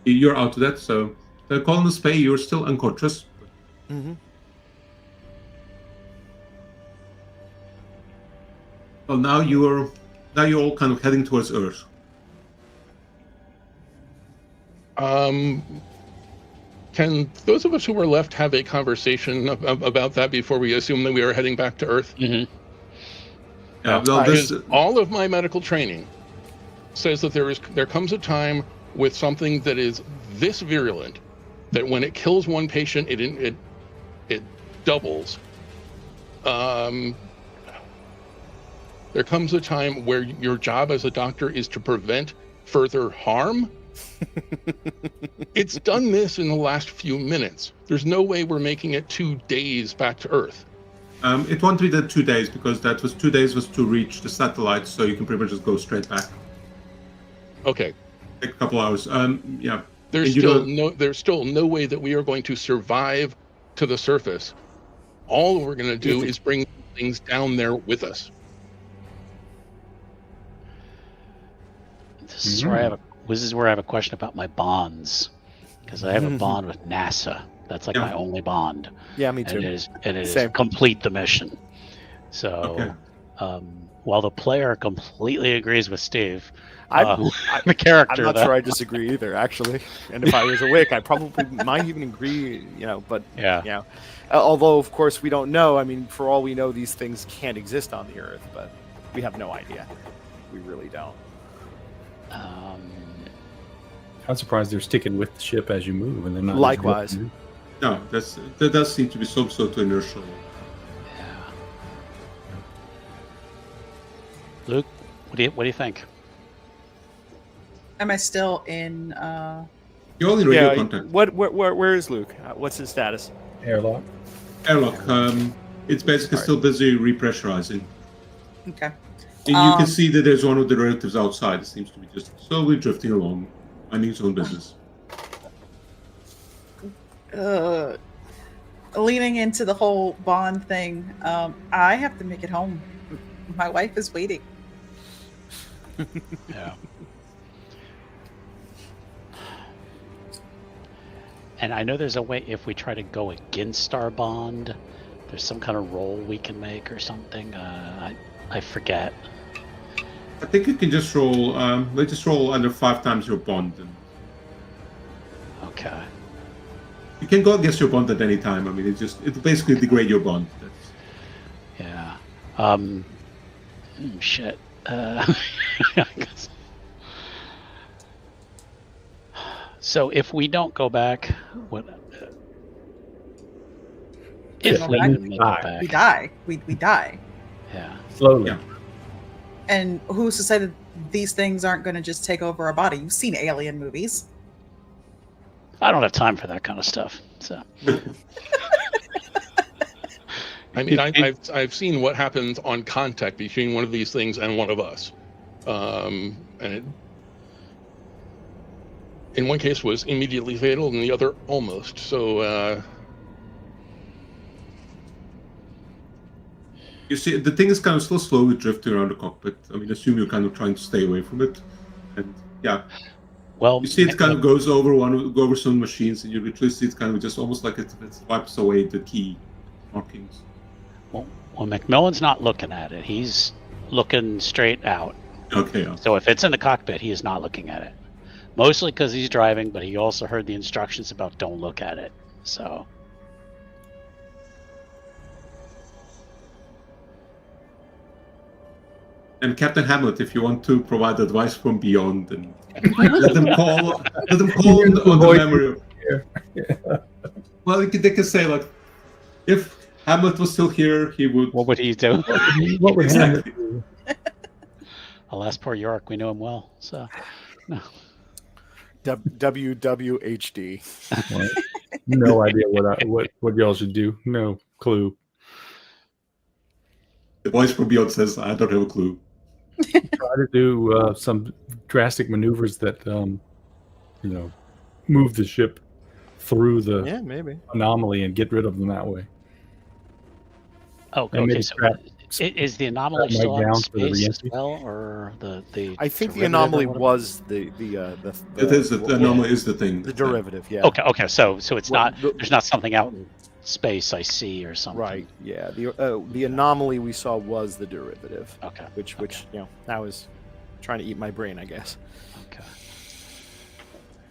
You're out of that, so the colonists pay. You're still unconscious. Mm-hmm. Well, now you're all kind of heading towards Earth. Can those of us who are left have a conversation about that before we assume that we are heading back to Earth? Mm-hmm. Yeah, well, all of my medical training says that there comes a time with something that is this virulent that when it kills one patient, it doubles. There comes a time where your job as a doctor is to prevent further harm. It's done this in the last few minutes. There's no way we're making it 2 days back to Earth. It won't be the 2 days because 2 days was to reach the satellite, so you can pretty much just go straight back. Okay. Take a couple hours. Yeah. There's still no way that we are going to survive to the surface. All we're going to do is bring things down there with us. This is where I have a question about my bonds, because I have a bond with NASA. That's like my only bond. Yeah, me too. And it is complete the mission. So, while the player completely agrees with Steve, the character, I'm not sure I disagree either, actually. And if I was awake, I probably might even agree. But yeah. Although, of course, we don't know. I mean, for all we know, these things can't exist on the Earth, but we have no idea. We really don't. I'm surprised they're sticking with the ship as you move, and they're not. Likewise. No, that does seem to be some sort of inertial. Yeah. Luke, what do you think? Am I still in? You're only radio contact. Where is Luke? What's his status? Airlock. Airlock. It's basically still busy repressurizing. Okay. And you can see that there's one of the relatives outside. It seems to be just slowly drifting along, minding its own business. Leaning into the whole bond thing, I have to make it home. My wife is waiting. Yeah. And I know there's a way, if we try to go against our bond, there's some kind of roll we can make or something. I forget. I think you can just roll. Let's just roll under 5 times your bond. Okay. You can go against your bond at any time. I mean, it basically degrade your bond. Yeah. Shit. So if we don't go back, what? If we even make it back, We die. We die. Yeah. Slowly. Yeah. And who's to say that these things aren't going to just take over our body? You've seen alien movies. I don't have time for that kind of stuff. So. I mean, I've seen what happens on contact between one of these things and one of us, and it, in one case was immediately fatal, and the other almost. So, You see, the thing is kind of still slowly drifting around the cockpit. I mean, assume you're kind of trying to stay away from it, and yeah. Well, You see, it kind of goes over some machines, and you literally see it kind of just almost like it wipes away the key markings. Well, Macmillan's not looking at it. He's looking straight out. Okay. Yeah. So if it's in the cockpit, he is not looking at it. Mostly because he's driving, but he also heard the instructions about don't look at it. So. And Captain Hamlet, if you want to provide advice from beyond, then let them call. Let them call on the memory. Well, they can say like, if Hamlet was still here, he would. What would he do? What would Exactly. Hamlet do? Alas, poor York. We knew him well. So. No. WWHD. Well, no idea what y'all should do. No clue. The voice from beyond says, "I don't have a clue." Try to do some drastic maneuvers that move the ship through the Maybe. anomaly and get rid of them that way. Oh, And okay. maybe So strap- is the anomaly strap still Mike out in down for the space as re-entry? well, or the? I think the derivative or anomaly whatever? was the It is the anomaly is the thing. the derivative. Yeah. Okay. So it's Well, not. There's not something out in space I see or something. Right. Yeah. The anomaly we saw was the derivative, Okay. which I was trying to eat my brain, I guess. Okay.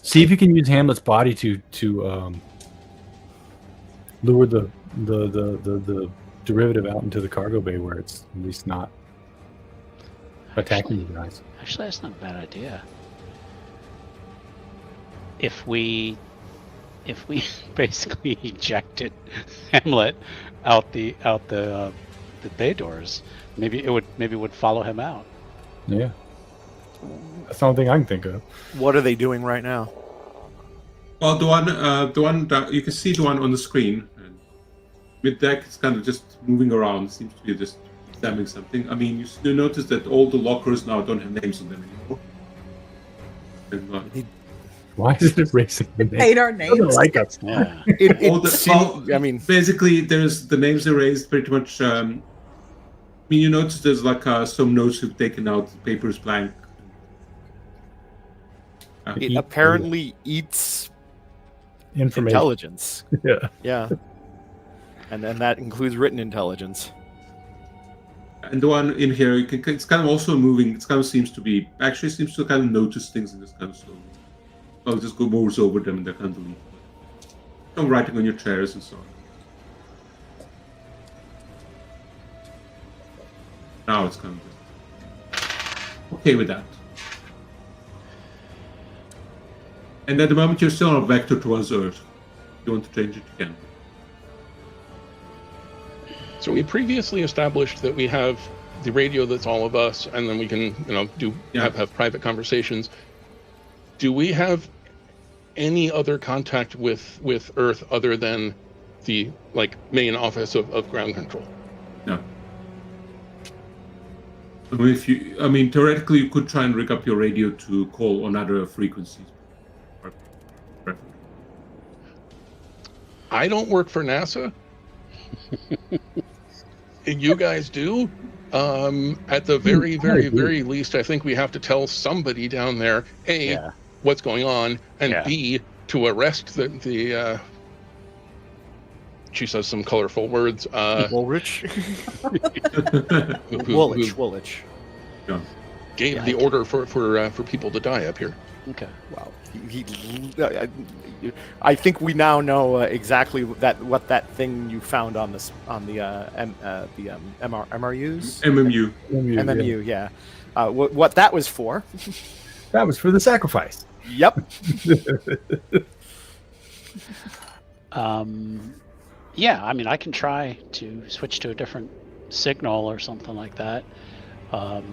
See if you can use Hamlet's body to lure the derivative out into the cargo bay where it's at least not attacking you guys. Actually, that's not a bad idea. If we basically ejected Hamlet out the bay doors, maybe it would follow him out. Yeah. That's the only thing I can think of. What are they doing right now? Well, the one that you can see the one on the screen. Mid deck is kind of just moving around. Seems to be just examining something. I mean, you notice that all the lockers now don't have names on them anymore. And, Why is it erasing the name? Hate our It doesn't names. like us. Yeah. I mean, basically, there's the names erased pretty much. I mean, you notice there's like some notes you've taken out, the paper is blank. it apparently eats Information. intelligence. Yeah. Yeah. And then that includes written intelligence. And the one in here, it's kind of also moving. It kind of seems to kind of notice things in this kind of slow. I'll just go moves over them and they're kind of leave. Some writing on your chairs and so on. Now it's kind of okay with that. And at the moment you're still on a vector towards Earth. If you want to change it, you can. So we previously established that we have the radio that's all of us, and then we can, have private conversations. Do we have any other contact with Earth other than the main office of ground control? No. I mean, theoretically, you could try and rig up your radio to call on other frequencies. I don't work for NASA. You guys do. At the very, very, very least, I think we have to tell somebody down there, A, what's going on, and B, to arrest the she says some colorful words. Woolrich? Woolrich. Yeah. Gave the order for people to die up here. Okay. Wow. I think we now know exactly what that thing you found on the MRUs? MMU. Yeah. What that was for. That was for the sacrifice. Yep. Yeah, I mean, I can try to switch to a different signal or something like that. How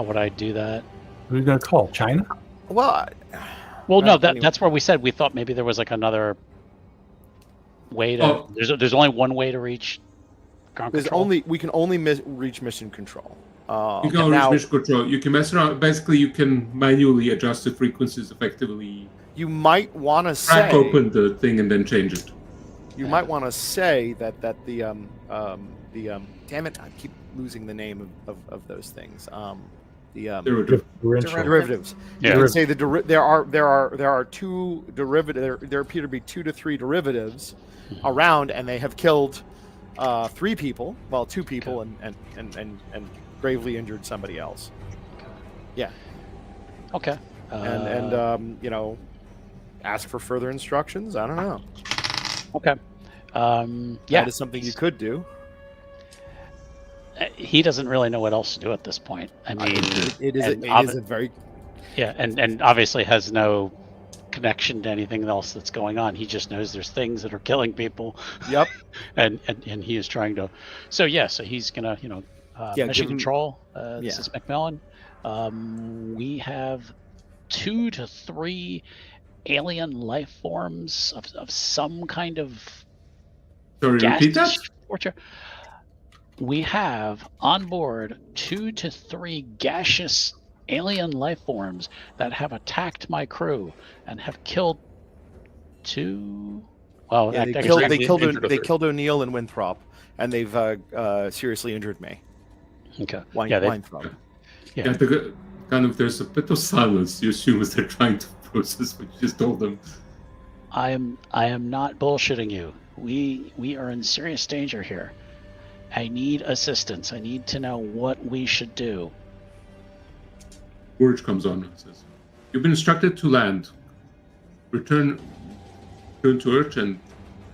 would I do that? Who are you going to call? China? Well, no, anyway. that's where we said we thought maybe there was another way to. Oh. There's only one way to reach ground control. We can only reach mission control. You can always mission control. You can mess around. Basically, you can manually adjust the frequencies effectively. You might want to Crack say open the thing and then change it. you might want to say that the damn it, I keep losing the name of those things. Derivative. Derivatives. Yeah. You would say there are two derivative. There appear to be 2 to 3 derivatives around, and they have killed 3 people. Well, 2 people, and gravely injured somebody else. Yeah. Okay. And you know, ask for further instructions. I don't know. Okay. Yeah. That is something you could do. He doesn't really know what else to do at this point. I mean, It is a very and obviously has no connection to anything else that's going on. He just knows there's things that are killing people. Yep. and he is trying to. So he's gonna mission give him- control. This yeah. is McMillan. We have 2 to 3 alien life forms of some kind of Sorry, repeat that? torture. We have on board 2 to 3 gaseous alien life forms that have attacked my crew and have killed 2. Well, Yeah, I they guess killed injured a third. O'Neill and Winthrop, and they've seriously injured me. Okay. Winthrop. Yeah. Yeah, there's a bit of silence. You assume as they're trying to process what you just told them. I am not bullshitting you. We are in serious danger here. I need assistance. I need to know what we should do. Word comes on and says, "You've been instructed to land. Return to Earth, and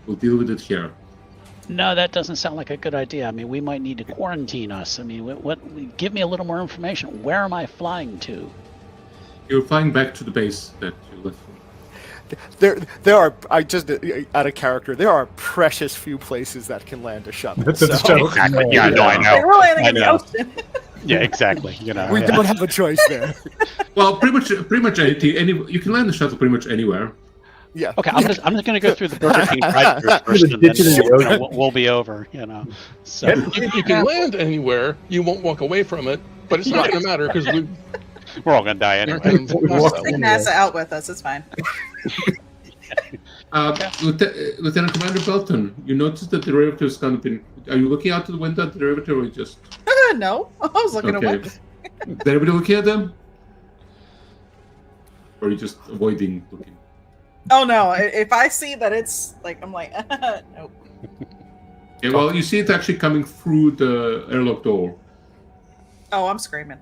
we'll deal with it here." No, that doesn't sound like a good idea. I mean, we might need to quarantine us. I mean, what give me a little more information. Where am I flying to? You're flying back to the base that you left from. There are, I just out of character, there are precious few places that can land a shuttle. That's a so shuttle. Exactly. Yeah, no, I They know. were landing I in the know. ocean. Yeah, exactly. we yeah. don't have a choice there. Well, pretty much anything. You can land the shuttle pretty much anywhere. Yeah. Okay, I'm just gonna go through the Burger King drive-thru first, and Ditch it in the then ocean. we'll be over. So If you can land anywhere, you won't walk away from it, but it's not going to matter because we're all gonna die anyway. Take NASA out with us. It's fine. Lieutenant Commander Belton, you noticed that the derivative's kind of been. Are you looking out to the window at the derivative, or you just? No, I was looking away. Is everybody looking at them? Or are you just avoiding looking? Oh no! If I see that it's like, I'm like, nope. Okay, well, you see it actually coming through the airlock door. Oh, I'm screaming.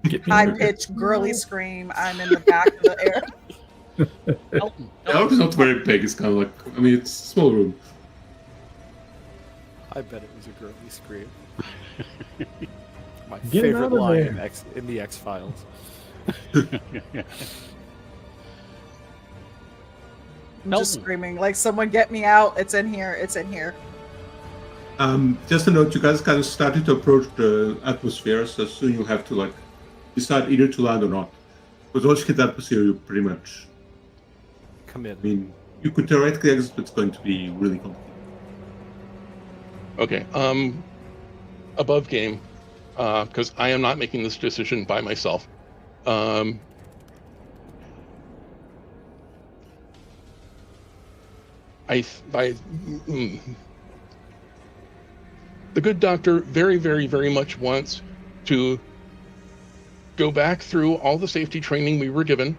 Get me High in there. pitched, girly scream. I'm in the back of the air. Elton, The airlock is not very big. It's kind of like, I mean, it's a small room. I bet it was a girly scream. My Get it favorite out of line there. in the X-Files. I'm just Elton. screaming like, someone get me out! It's in here! It's in here! Just a note, you guys kind of started to approach the atmosphere, so soon you'll have to decide either to land or not. Because once you hit the atmosphere, you pretty much. Come in. I mean, you could theoretically exit, but it's going to be really complicated. Okay. Above game, because I am not making this decision by myself. The good doctor very, very, very much wants to go back through all the safety training we were given,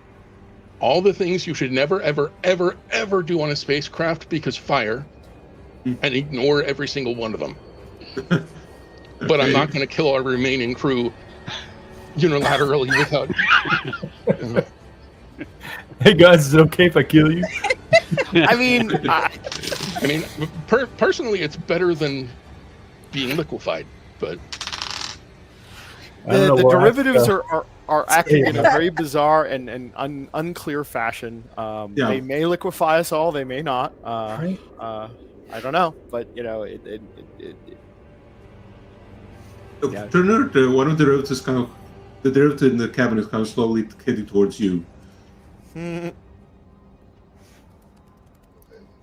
all the things you should never, ever, ever, ever do on a spacecraft because fire, and ignore every single one of them. But I'm not going to kill our remaining crew unilaterally without. Hey guys, is it okay if I kill you? I mean, Personally, it's better than being liquefied, but I don't know the why, derivatives are acting in a Yeah. very bizarre and unclear fashion. Yeah. They may liquefy us all, they may not. Right. I don't know, but Look, Yeah. Turner, one of the derivatives kind of. The derivative in the cabin is kind of slowly heading towards you. Too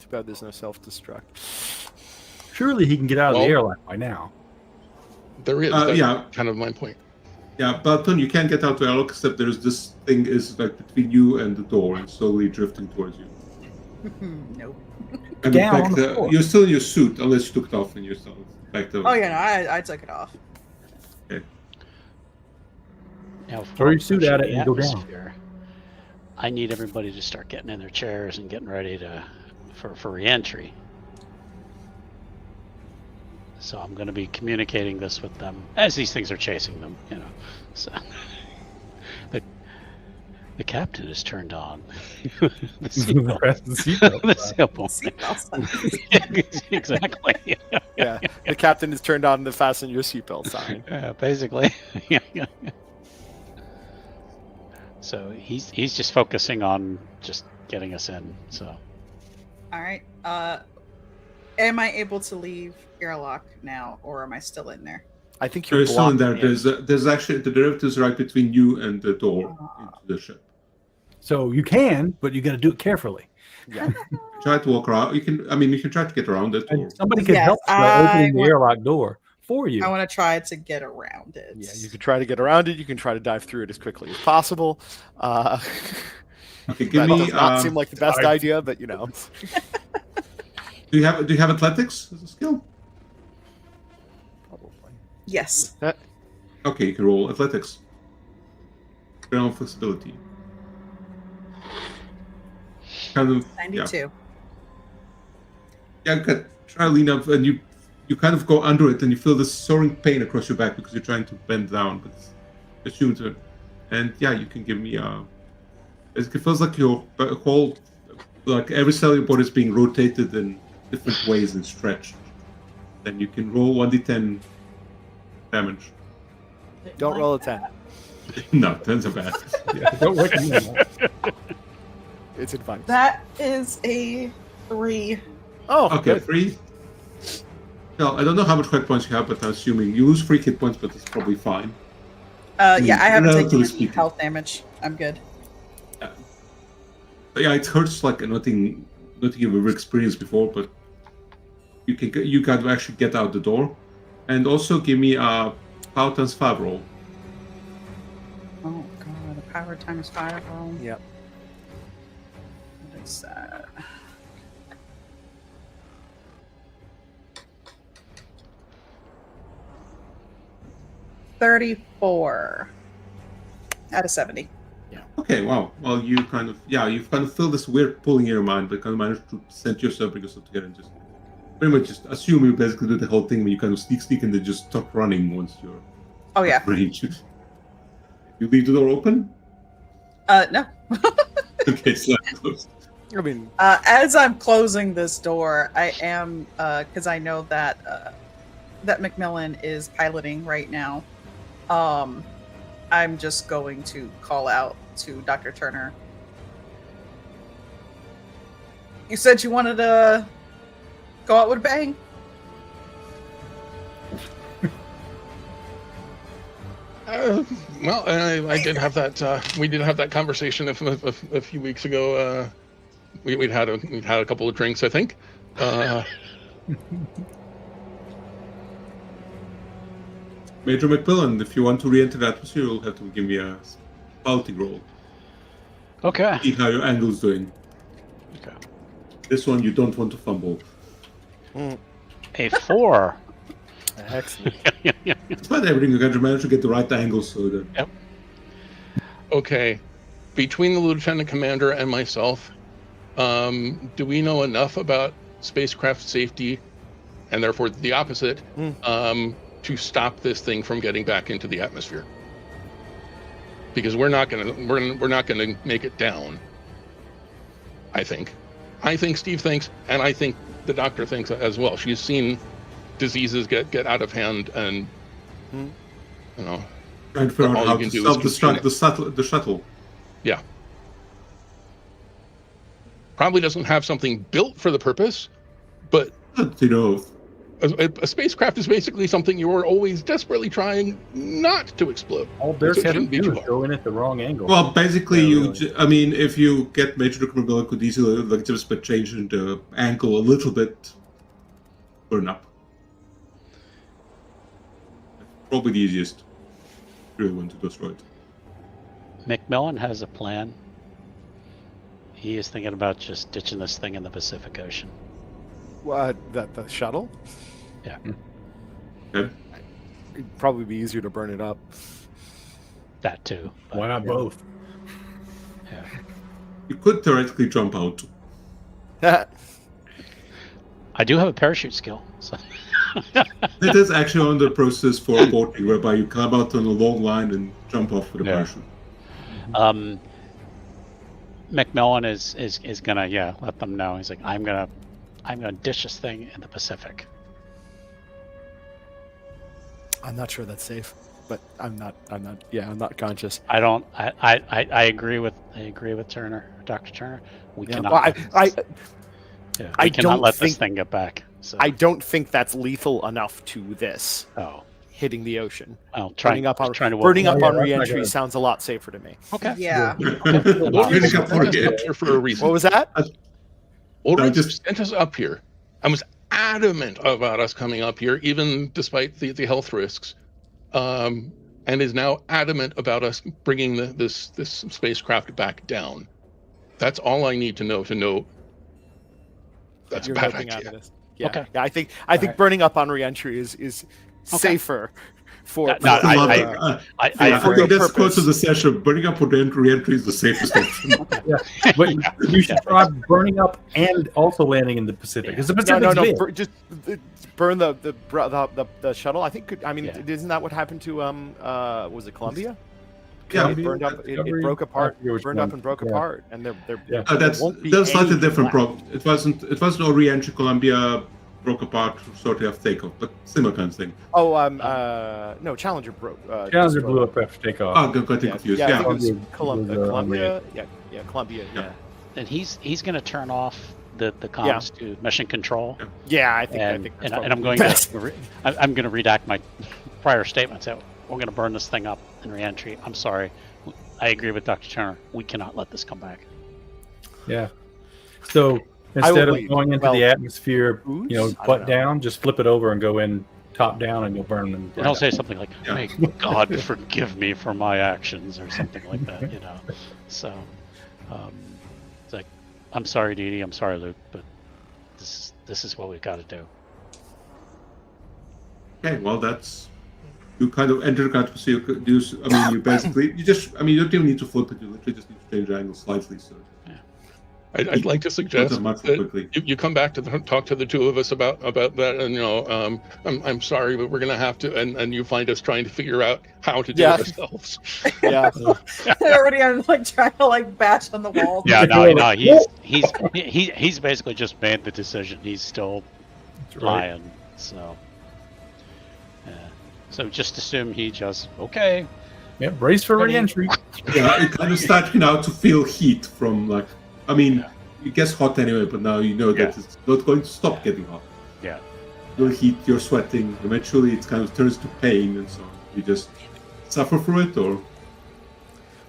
bad there's no self-destruct. Surely he can get out of the Well- airlock by now. there is. That's Yeah. kind of my point. Yeah, Belton, you can't get out the airlock except there's this thing is like between you and the door and slowly drifting towards you. Nope. And Down back on the floor. you're still in your suit, unless you took it off and you're still back to. Oh yeah, no, I took it off. Now, Throw your suit approaching at it the and go down. atmosphere, I need everybody to start getting in their chairs and getting ready for re-entry. So I'm going to be communicating this with them as these things are chasing them, you know. So the captain is turned on. the seatbelt sign. Exactly. Yeah, the captain has turned on the fasten your seatbelt sign. Yeah, basically. So he's just focusing on just getting us in. So. All right. Am I able to leave airlock now, or am I still in there? I think you're You're still in there. blocked There's actually the derivatives right between you and the door into the ship. So you can, but you got to do it carefully. Yeah. Try to walk around. You can. I mean, you can try to get around it. Or, And somebody could Yes, help by opening the airlock door for you. I want to try to get around it. Yeah, you could try to get around it. You can try to dive through it as quickly as possible. okay, give That me. does not seem like the best dive. idea, but you know. Do you have athletics as a skill? Probably. Yes. Okay, you can roll athletics. Ground flexibility. Kind of. 92. Yeah, okay. Try to lean up, and you kind of go under it, and you feel this soaring pain across your back because you're trying to bend down, but it's assumed to. And yeah, you can give me it feels like your whole, like every cell of your body is being rotated in different ways and stretched. Then you can roll 1d10 damage. Don't roll a 10. No, 10s are bad. Yeah, don't recommend that. It's advice. That is a 3. Oh, Okay, good. 3. No, I don't know how much hit points you have, but I'm assuming you lose 3 hit points, but it's probably fine. Yeah, I haven't taken relatively any speaking. health damage. I'm good. But yeah, it hurts like nothing you've ever experienced before, but you can actually get out the door, and also give me a power times 5 roll. Oh god, a power times 5 roll. Yep. What is that? $34 out of 70. Okay, wow. Well, you kind of feel this weird pulling in your mind, but kind of managed to center yourself, bring yourself together, and just pretty much just assume you basically do the whole thing where you kind of sneak, and then just stop running once you're Oh yeah. range. You leave the door open? No. Okay, so that's closed. I mean, As I'm closing this door, I am because I know that that Macmillan is piloting right now. I'm just going to call out to Dr. Turner. You said you wanted to go out with a bang? Well, I did have that. We did have that conversation a few weeks ago. We'd had a couple of drinks, I think. Major Macmillan, if you want to re-enter the atmosphere, you'll have to give me a piloting roll. Okay. See how your angle's doing. Okay. This one you don't want to fumble. A 4. excellent. Despite everything, you got to manage to get the right angle so that. Yep. Okay, between the lieutenant commander and myself, do we know enough about spacecraft safety, and therefore the opposite, to stop this thing from getting back into the atmosphere? Because we're not gonna make it down. I think Steve thinks, and I think the doctor thinks as well. She's seen diseases get out of hand, and you know. Trying to figure All out you how can to do is self-destruct contain the shuttle. Yeah. Probably doesn't have something built for the purpose, but But, you know, a spacecraft is basically something you're always desperately trying not to explode. All Bears So it have to shouldn't be do too is hard. go in at the wrong angle. well, basically, Yeah, you. really. I mean, if you get Major Macmillan, could easily like just change the angle a little bit, burn up. Probably the easiest. Really want to destroy it. Macmillan has a plan. He is thinking about just ditching this thing in the Pacific Ocean. What? The shuttle? Yeah. Okay. It'd probably be easier to burn it up. That too. but- Why not both? Yeah. You could theoretically jump out. I do have a parachute skill. So. It is actually on the process for boating, whereby you climb out on a long line and jump off with a Yeah. parachute. McMillan is gonna let them know. He's like, I'm gonna dish this thing in the Pacific. I'm not sure that's safe, but I'm not conscious. I don't. I agree with Turner, Dr. Turner. We Yeah, cannot. well, I we cannot don't let this think- thing get back. So. I don't think that's lethal enough to this Oh. hitting the ocean. Well, Burning up on trying to burning up Yeah, on that's not re-entry good. sounds a lot safer to me. Okay. Yeah. Ulrich Burning up sent us again. up here for a reason. What was that? Ulrich just- sent us up here and was adamant about us coming up here, even despite the health risks, and is now adamant about us bringing this spacecraft back down. That's all I need to know that's You're a bad hoping out idea. of this. Yeah. Okay. Yeah, I think burning up on re-entry is safer for. No, I I think agree. that's purpose. close to the session. Burning up with re-entry is the safest option. But you should try burning up and also landing in the Pacific. Because the Pacific's big. Just burn the shuttle. I think. Yeah. Isn't that what happened to was it Columbia? Yeah, It burned up. It broke apart. Burned up and broke apart. And Yeah. that's won't be slightly any different left. problem. It wasn't all re-entry. Columbia broke apart shortly after takeoff, but similar kind of thing. Oh, no, Challenger broke. Challenger blew up after takeoff. Oh, got confused. Yeah, I Yeah. think it was Columbia Columbia. Yeah, Columbia. Yeah. And he's going to turn off the comms to mission control. Yeah, I think And that's I'm probably going best. to I'm going to redact my prior statements. We're going to burn this thing up in re-entry. I'm sorry. I agree with Dr. Turner. We cannot let this come back. Yeah. So will instead of wait. going into Well, the atmosphere, oops, you know, I don't butt know. down, just flip it over and go in top down, and you'll burn them. And I'll say something like, Yeah. "May God forgive me for my actions," or something like that. You know. So it's like, I'm sorry, Dee Dee. I'm sorry, Luke, but this is what we've got to do. Okay, well, that's you kind of enter the country, so you could do. I mean, you basically you don't even need to flip it. You literally just need to change the angle slightly. So I'd like to suggest Not much more that quickly. you come back to talk to the two of us about that, and I'm sorry, but we're gonna have to, and you find us trying to figure out how to do Yeah. it ourselves. Yeah. Already, I'm like trying to bash on the wall. Yeah, no, he's basically just made the decision. He's still lying. So, yeah. So just assume he just okay. Yeah, brace for re-entry. yeah, it kind of starting now to feel heat from I mean, it gets hot anyway, but now you know that it's not going to stop getting hot. Yeah. You're heat, you're sweating. Eventually, it kind of turns to pain, and so you just suffer through it, or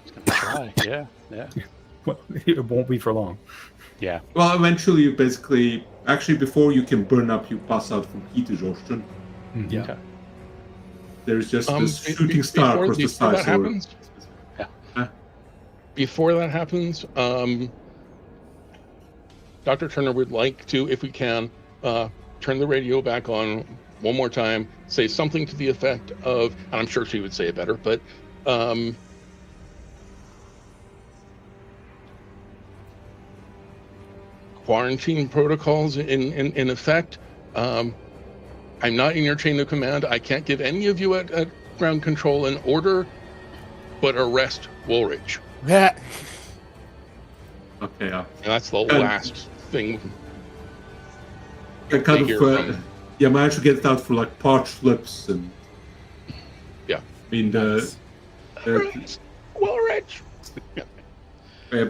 He's gonna try. Yeah. Well, it won't be for long. Yeah. well, eventually you basically actually before you can burn up, you pass out from heat exhaustion. Yeah. Okay. There's just this Be- shooting be- star before- across the before sky. that So happens- Before that happens, Dr. Turner would like to, if we can, turn the radio back on one more time, say something to the effect of, and I'm sure she would say it better, but quarantine protocols in effect. I'm not in your chain of command. I can't give any of you at ground control an order, but arrest Woolrich. Yeah. okay, yeah. And that's the last thing. I kind hear of from- managed to get it out for parched lips and Yeah. I mean Woolrich!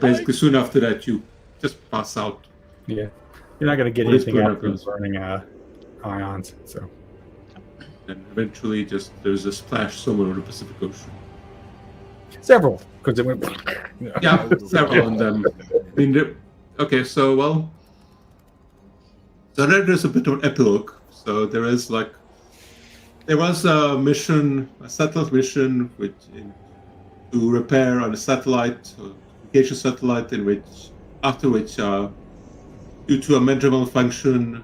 basically soon after that you just pass out. Yeah. You're not going to get What is anything out burning of burning ions. So And eventually, just there's a splash somewhere in the Pacific Ocean. several, because it went. Yeah, several on them. I mean, okay, so there's a bit of an epilogue. So there was a mission, a satellite mission, to repair on a satellite, a communication satellite, in which after which, due to a major malfunction,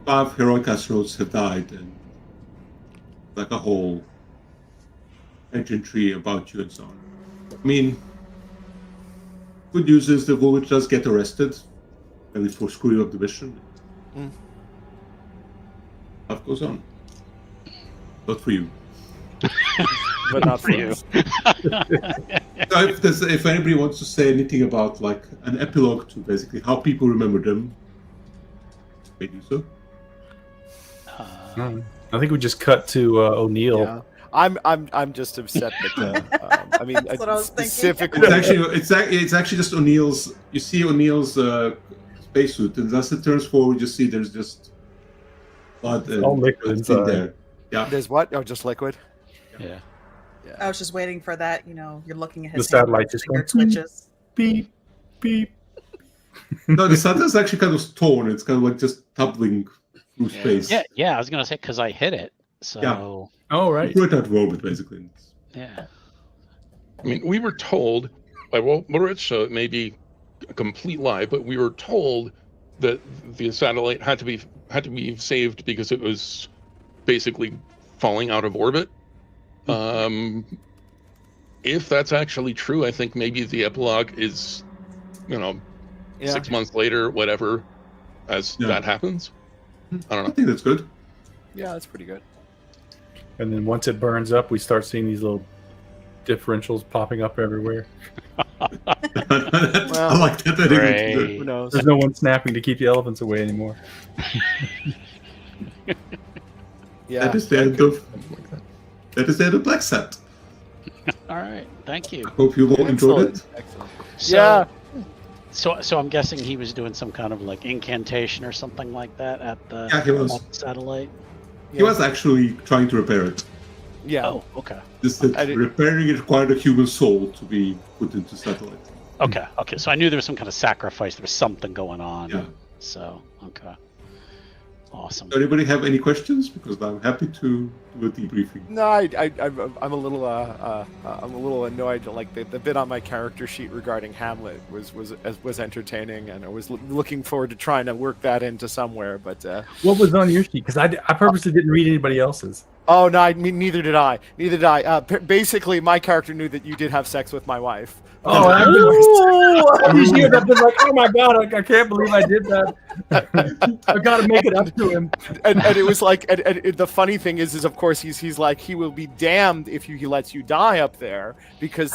5 heroic astronauts have died, and like a whole engine tree about you and so on. I mean, good news is the Woolwich does get arrested, at least for screwing up the mission. Life goes on. Not for you. But not for you. So if anybody wants to say anything about like an epilogue to basically how people remember them, may do so. I think we just cut to O'Neill. Yeah. I'm just upset that I mean That's what I was thinking. specifically It's actually just O'Neill's. You see O'Neill's spacesuit, and as it turns forward, you see there's just blood and all liquid it's in inside. there. Yeah. there's what? Oh, just liquid. Yeah. I was just waiting for that. You're looking at his The satellite hand, just finger going, twitches. Beep, beep. No, the satellite's actually kind of torn. It's kind of like just tumbling through space. Yeah. I was gonna say because I hit it. So Oh, You right. threw it at Robert, basically. yeah. I mean, we were told by Woolwich, so it may be a complete lie, but we were told that the satellite had to be saved because it was basically falling out of orbit. If that's actually true, I think maybe the epilogue is, 6 months later, whatever, as that happens. I don't I know. think that's good. Yeah, that's pretty good. And then once it burns up, we start seeing these little differentials popping up everywhere. I like that. Great. Who knows? There's no one snapping to keep the elephants away anymore. Yeah. That is the end of. That is the end of BLACKSAT. All right. Thank you. Hope you all enjoyed it. Excellent. So, Yeah. So I'm guessing he was doing some kind of like incantation or something like that at the Yeah, he was. satellite. He was actually trying to repair it. Yeah. Oh, okay. Just that I did- repairing it required a human soul to be put into satellite. Okay. So I knew there was some kind of sacrifice. There was something going on. Yeah. So okay. Awesome. Does anybody have any questions? Because I'm happy to do a debriefing. No, I'm a little annoyed. Like the bit on my character sheet regarding Hamlet was entertaining, and I was looking forward to trying to work that into somewhere. But What was on your sheet? Because I purposely didn't read anybody else's. oh no, neither did I. Basically, my character knew that you did have sex with my wife. Oh, I've been like, oh my god, I can't believe I did that. I've got to make it up to him. and it was like, and the funny thing is of course he's like, he will be damned if he lets you die up there because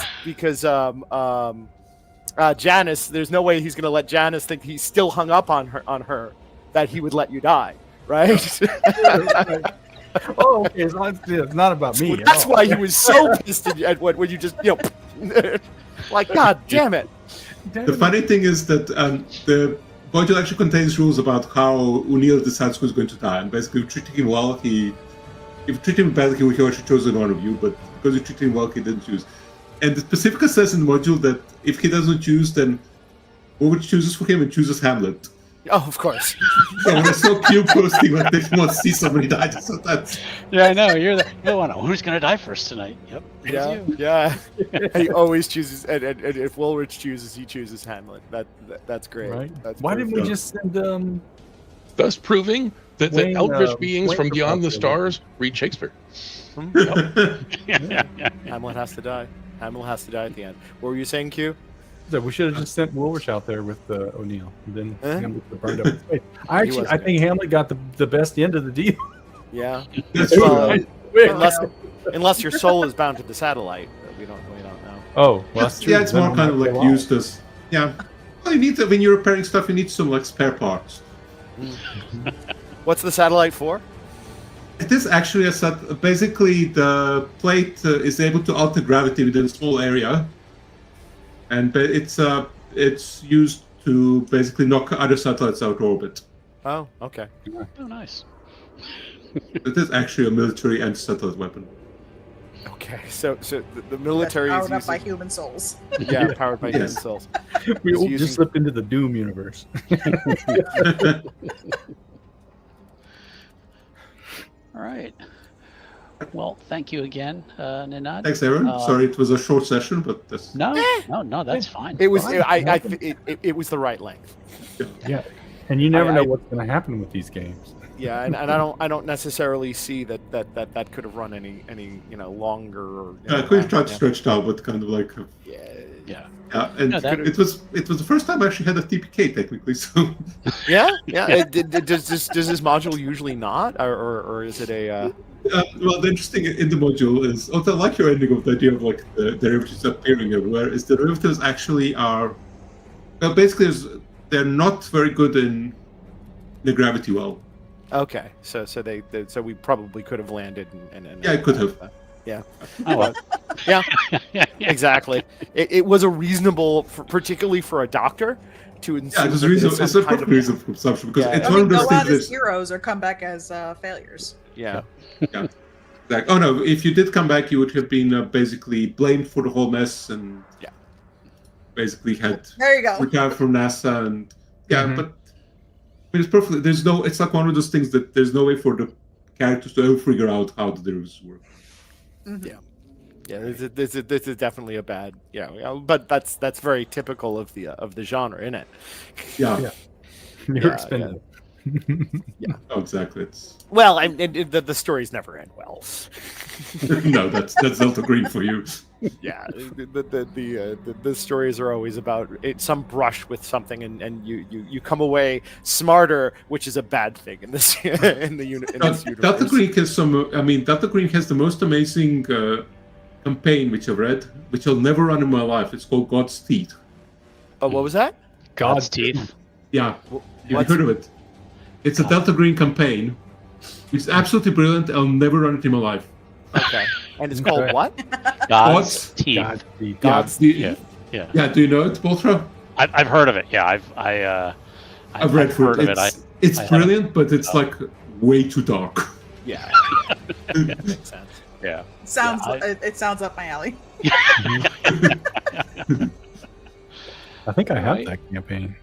Janice, there's no way he's gonna let Janice think he's still hung up on her that he would let you die, right? Oh, okay, so it's not about me. That's why he was so pissed at when you just like, god damn it. The funny thing is that the module actually contains rules about how O'Neill decides who's going to die. And basically, if you treat him well, if you treat him badly, he would have actually chosen one of you. But because you treat him well, he didn't choose. And the specifically says in the module that if he doesn't choose, then Woolwich chooses for him and chooses Hamlet. Oh, of course. So when I saw Q posting like they want to see somebody die, so that's Yeah, I know. You're the one. Who's gonna die first tonight? Yep. it's Yeah, you. yeah. He always chooses, and if Woolwich chooses, he chooses Hamlet. That's great. Right? That's Why didn't we perfect. just send Thus proving that the Wayne, eldritch beings Wayne from beyond the Propulsion. stars read Shakespeare. Hamlet has to die. Hamlet has to die at the end. What were you saying, Q? that we should have just sent Woolwich out there with O'Neill. And then Huh? Hamlet would have burned up his face. I wasn't think Hamlet got the best end of the deal. Yeah. that's true. Well, right? unless your soul is bound to the satellite, we don't know. Oh, well, that's true. Yeah, it's Then more we kind of might like go used as Well, you need when you're repairing stuff, you need some like spare parts. What's the satellite for? It is actually a set. Basically, the plate is able to alter gravity within a small area, and it's used to basically knock other satellites out of orbit. Oh, okay. Oh, nice. It is actually a military anti-satellite weapon. Okay. So the military is powered up by using, human souls. yeah, powered by human Yes. souls. We all using- just slipped into the Doom universe. All right. Well, thank you again, Ninad. Thanks, Aaron. Sorry it was a short session, but that's No, that's fine. It was. Fine. It was the right length. Yeah, and you never I- know what's going to happen with these games. Yeah, and I don't necessarily see that could have run any longer. Or, I could have tried to stretch it out, but kind of like Yeah. and No, that- it was the first time I actually had a TPK technically. So Yeah. Does this module usually not, or is it a? well, the interesting in the module is, I like your ending of the idea of like the derivatives appearing everywhere. Is the derivatives actually are, well, basically they're not very good in the gravity well. Okay, so we probably could have landed and Yeah, I could have. Yeah. Oh, well. Yeah. Exactly. It was a reasonable, particularly for a doctor, to insert. Yeah, it's a perfect reason for consumption because Yeah. it's I one mean, of those go out things as heroes or come back as failures. Yeah. like, oh no, if you did come back, you would have been basically blamed for the whole mess and basically had There you go. retired from NASA and Mhm. but I mean, it's perfectly. It's like one of those things that there's no way for the characters to ever figure out how the derivatives work. Mhm. Yeah, this is definitely a bad. But that's very typical of the genre, isn't it? Yeah. You're expendable. Oh, exactly. It's Well, the stories never end well. no, that's Delta Green for you. Yeah, the stories are always about some brush with something, and you come away smarter, which is a bad thing in this in this universe. Delta Green has some. I mean, Delta Green has the most amazing campaign which I've read, which I'll never run in my life. It's called God's Teeth. Oh, what was that? God's teeth. Yeah, you've What's- heard of it. It's a Delta Green campaign. It's absolutely brilliant. I'll never run it in my life. Okay, and it's called what? God's teeth. God, the God's Yeah, Yeah. do you know it, Boltra? I've heard of it. Yeah, I've read through heard it. of it. It's I haven't- brilliant, but it's like way too dark. Yeah, that makes sense. Yeah. Sounds Yeah, it sounds up my alley. I think I have Right. that campaign.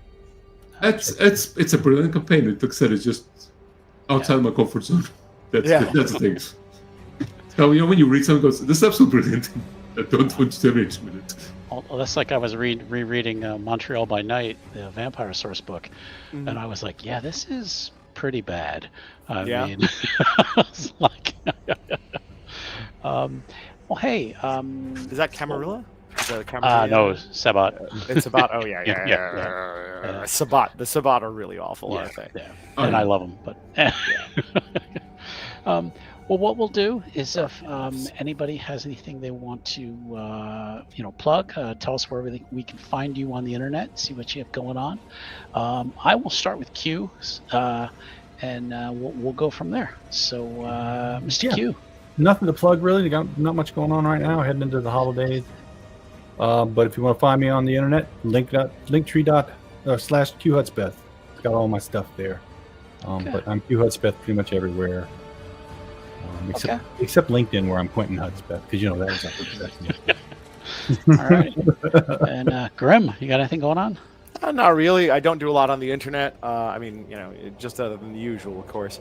It's a brilliant campaign. Like I said, it's just outside my comfort zone. That's the thing. So when you read something, goes, this is absolutely brilliant. I don't want to ever with it. Well, that's like I was rereading Montreal by Night, the vampire source book, Mhm. and I was like, yeah, this is pretty bad. I Yeah. mean, it's like, well, hey, Is that Camarilla? Is that a Camarilla? no, Sabat. It's about. Oh yeah. Yeah. Sabat. The Sabat are really awful, Yeah, aren't they? yeah. And I love them, but well, what we'll do is if anybody has anything they want to plug, tell us where we can find you on the internet, see what you have going on. I will start with Q, and we'll go from there. So, Mr. Yeah. Q. Nothing to plug really. Got not much going on right now. Heading into the holidays. But if you want to find me on the internet, linktree.com/QHutzbeth. It's got all my stuff there. Okay. But I'm Q-Hudspeth pretty much everywhere. Except LinkedIn, where I'm Quentin Hudspeth, because that was that's me. All right. And Grim, you got anything going on? Not really. I don't do a lot on the internet. I mean, just other than the usual, of course.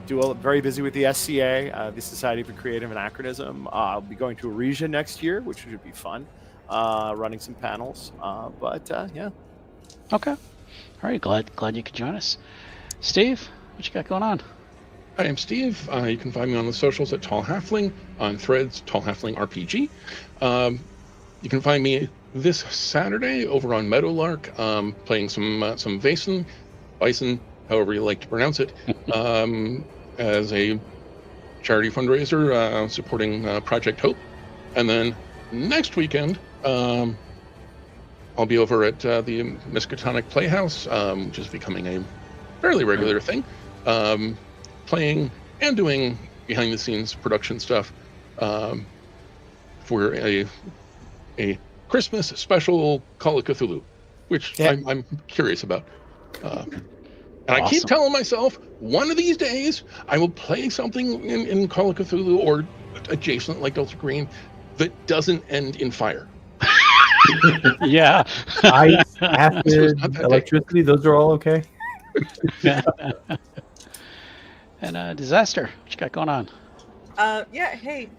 Very busy with the SCA, the Society for Creative Anachronism. I'll be going to Aresia next year, which should be fun. Running some panels. Yeah. Okay. All right. Glad you could join us. Steve, what you got going on? Hi, I'm Steve. You can find me on the socials at Tall Halfling, on Threads, Tall Halfling RPG. You can find me this Saturday over on Meadowlark, playing some Bison, however you like to pronounce it, as a charity fundraiser supporting Project Hope. And then next weekend, I'll be over at the Miskatonic Playhouse, which is becoming a fairly regular thing. Playing and doing behind-the-scenes production stuff for a Christmas special Call of Cthulhu, which I'm curious about. And I keep Awesome. telling myself, one of these days, I will play something in Call of Cthulhu or adjacent like Delta Green that doesn't end in fire. Yeah. Ice, acid, Not that electricity, those are all okay. And Disaster, what you got going on? Yeah, hey,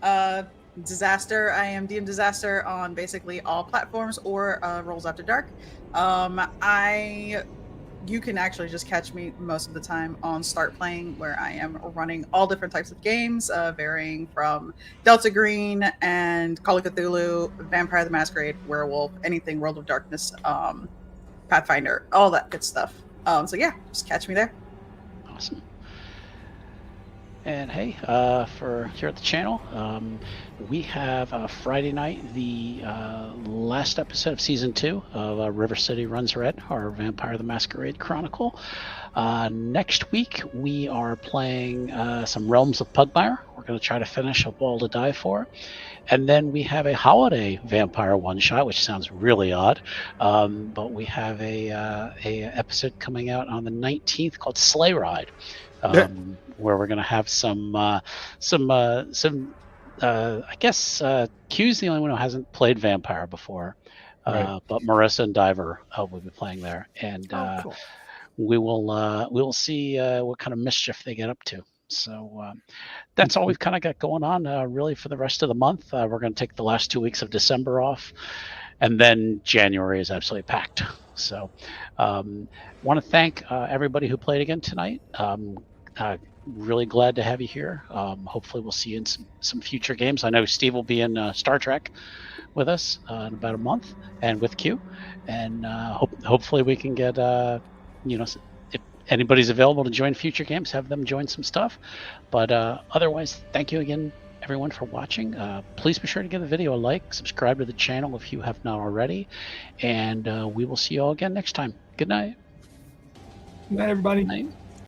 Disaster. I am DM Disaster on basically all platforms or Rolls After Dark. You can actually just catch me most of the time on Start Playing, where I am running all different types of games, varying from Delta Green and Call of Cthulhu, Vampire the Masquerade, Werewolf, anything World of Darkness, Pathfinder, all that good stuff. So yeah, just catch me there. Awesome. And hey, for here at the channel, we have Friday night, the last episode of season 2 of River City Runs Red, our Vampire the Masquerade Chronicle. Next week, we are playing some Realms of Pugmire. We're going to try to finish A Ball to Die For. And then we have a holiday vampire one-shot, which sounds really odd. But we have a episode coming out on the 19th called Sleigh Ride. Where we're going to have some I guess Q's the only one who hasn't played Vampire before, Right. but Marissa and Diver will be playing there, and Cool. we will see what kind of mischief they get up to. So that's all we've kind of got going on really for the rest of the month. We're going to take the last 2 weeks of December off, and then January is absolutely packed. So want to thank everybody who played again tonight. Really glad to have you here. Hopefully we'll see you in some future games. I know Steve will be in Star Trek with us in about a month, and with Q, and hopefully we can get if anybody's available to join future games, have them join some stuff. But otherwise, thank you again everyone for watching. Please be sure to give the video a like, subscribe to the channel if you have not already, and we will see you all again next time. Good night. Good night, everybody. Night.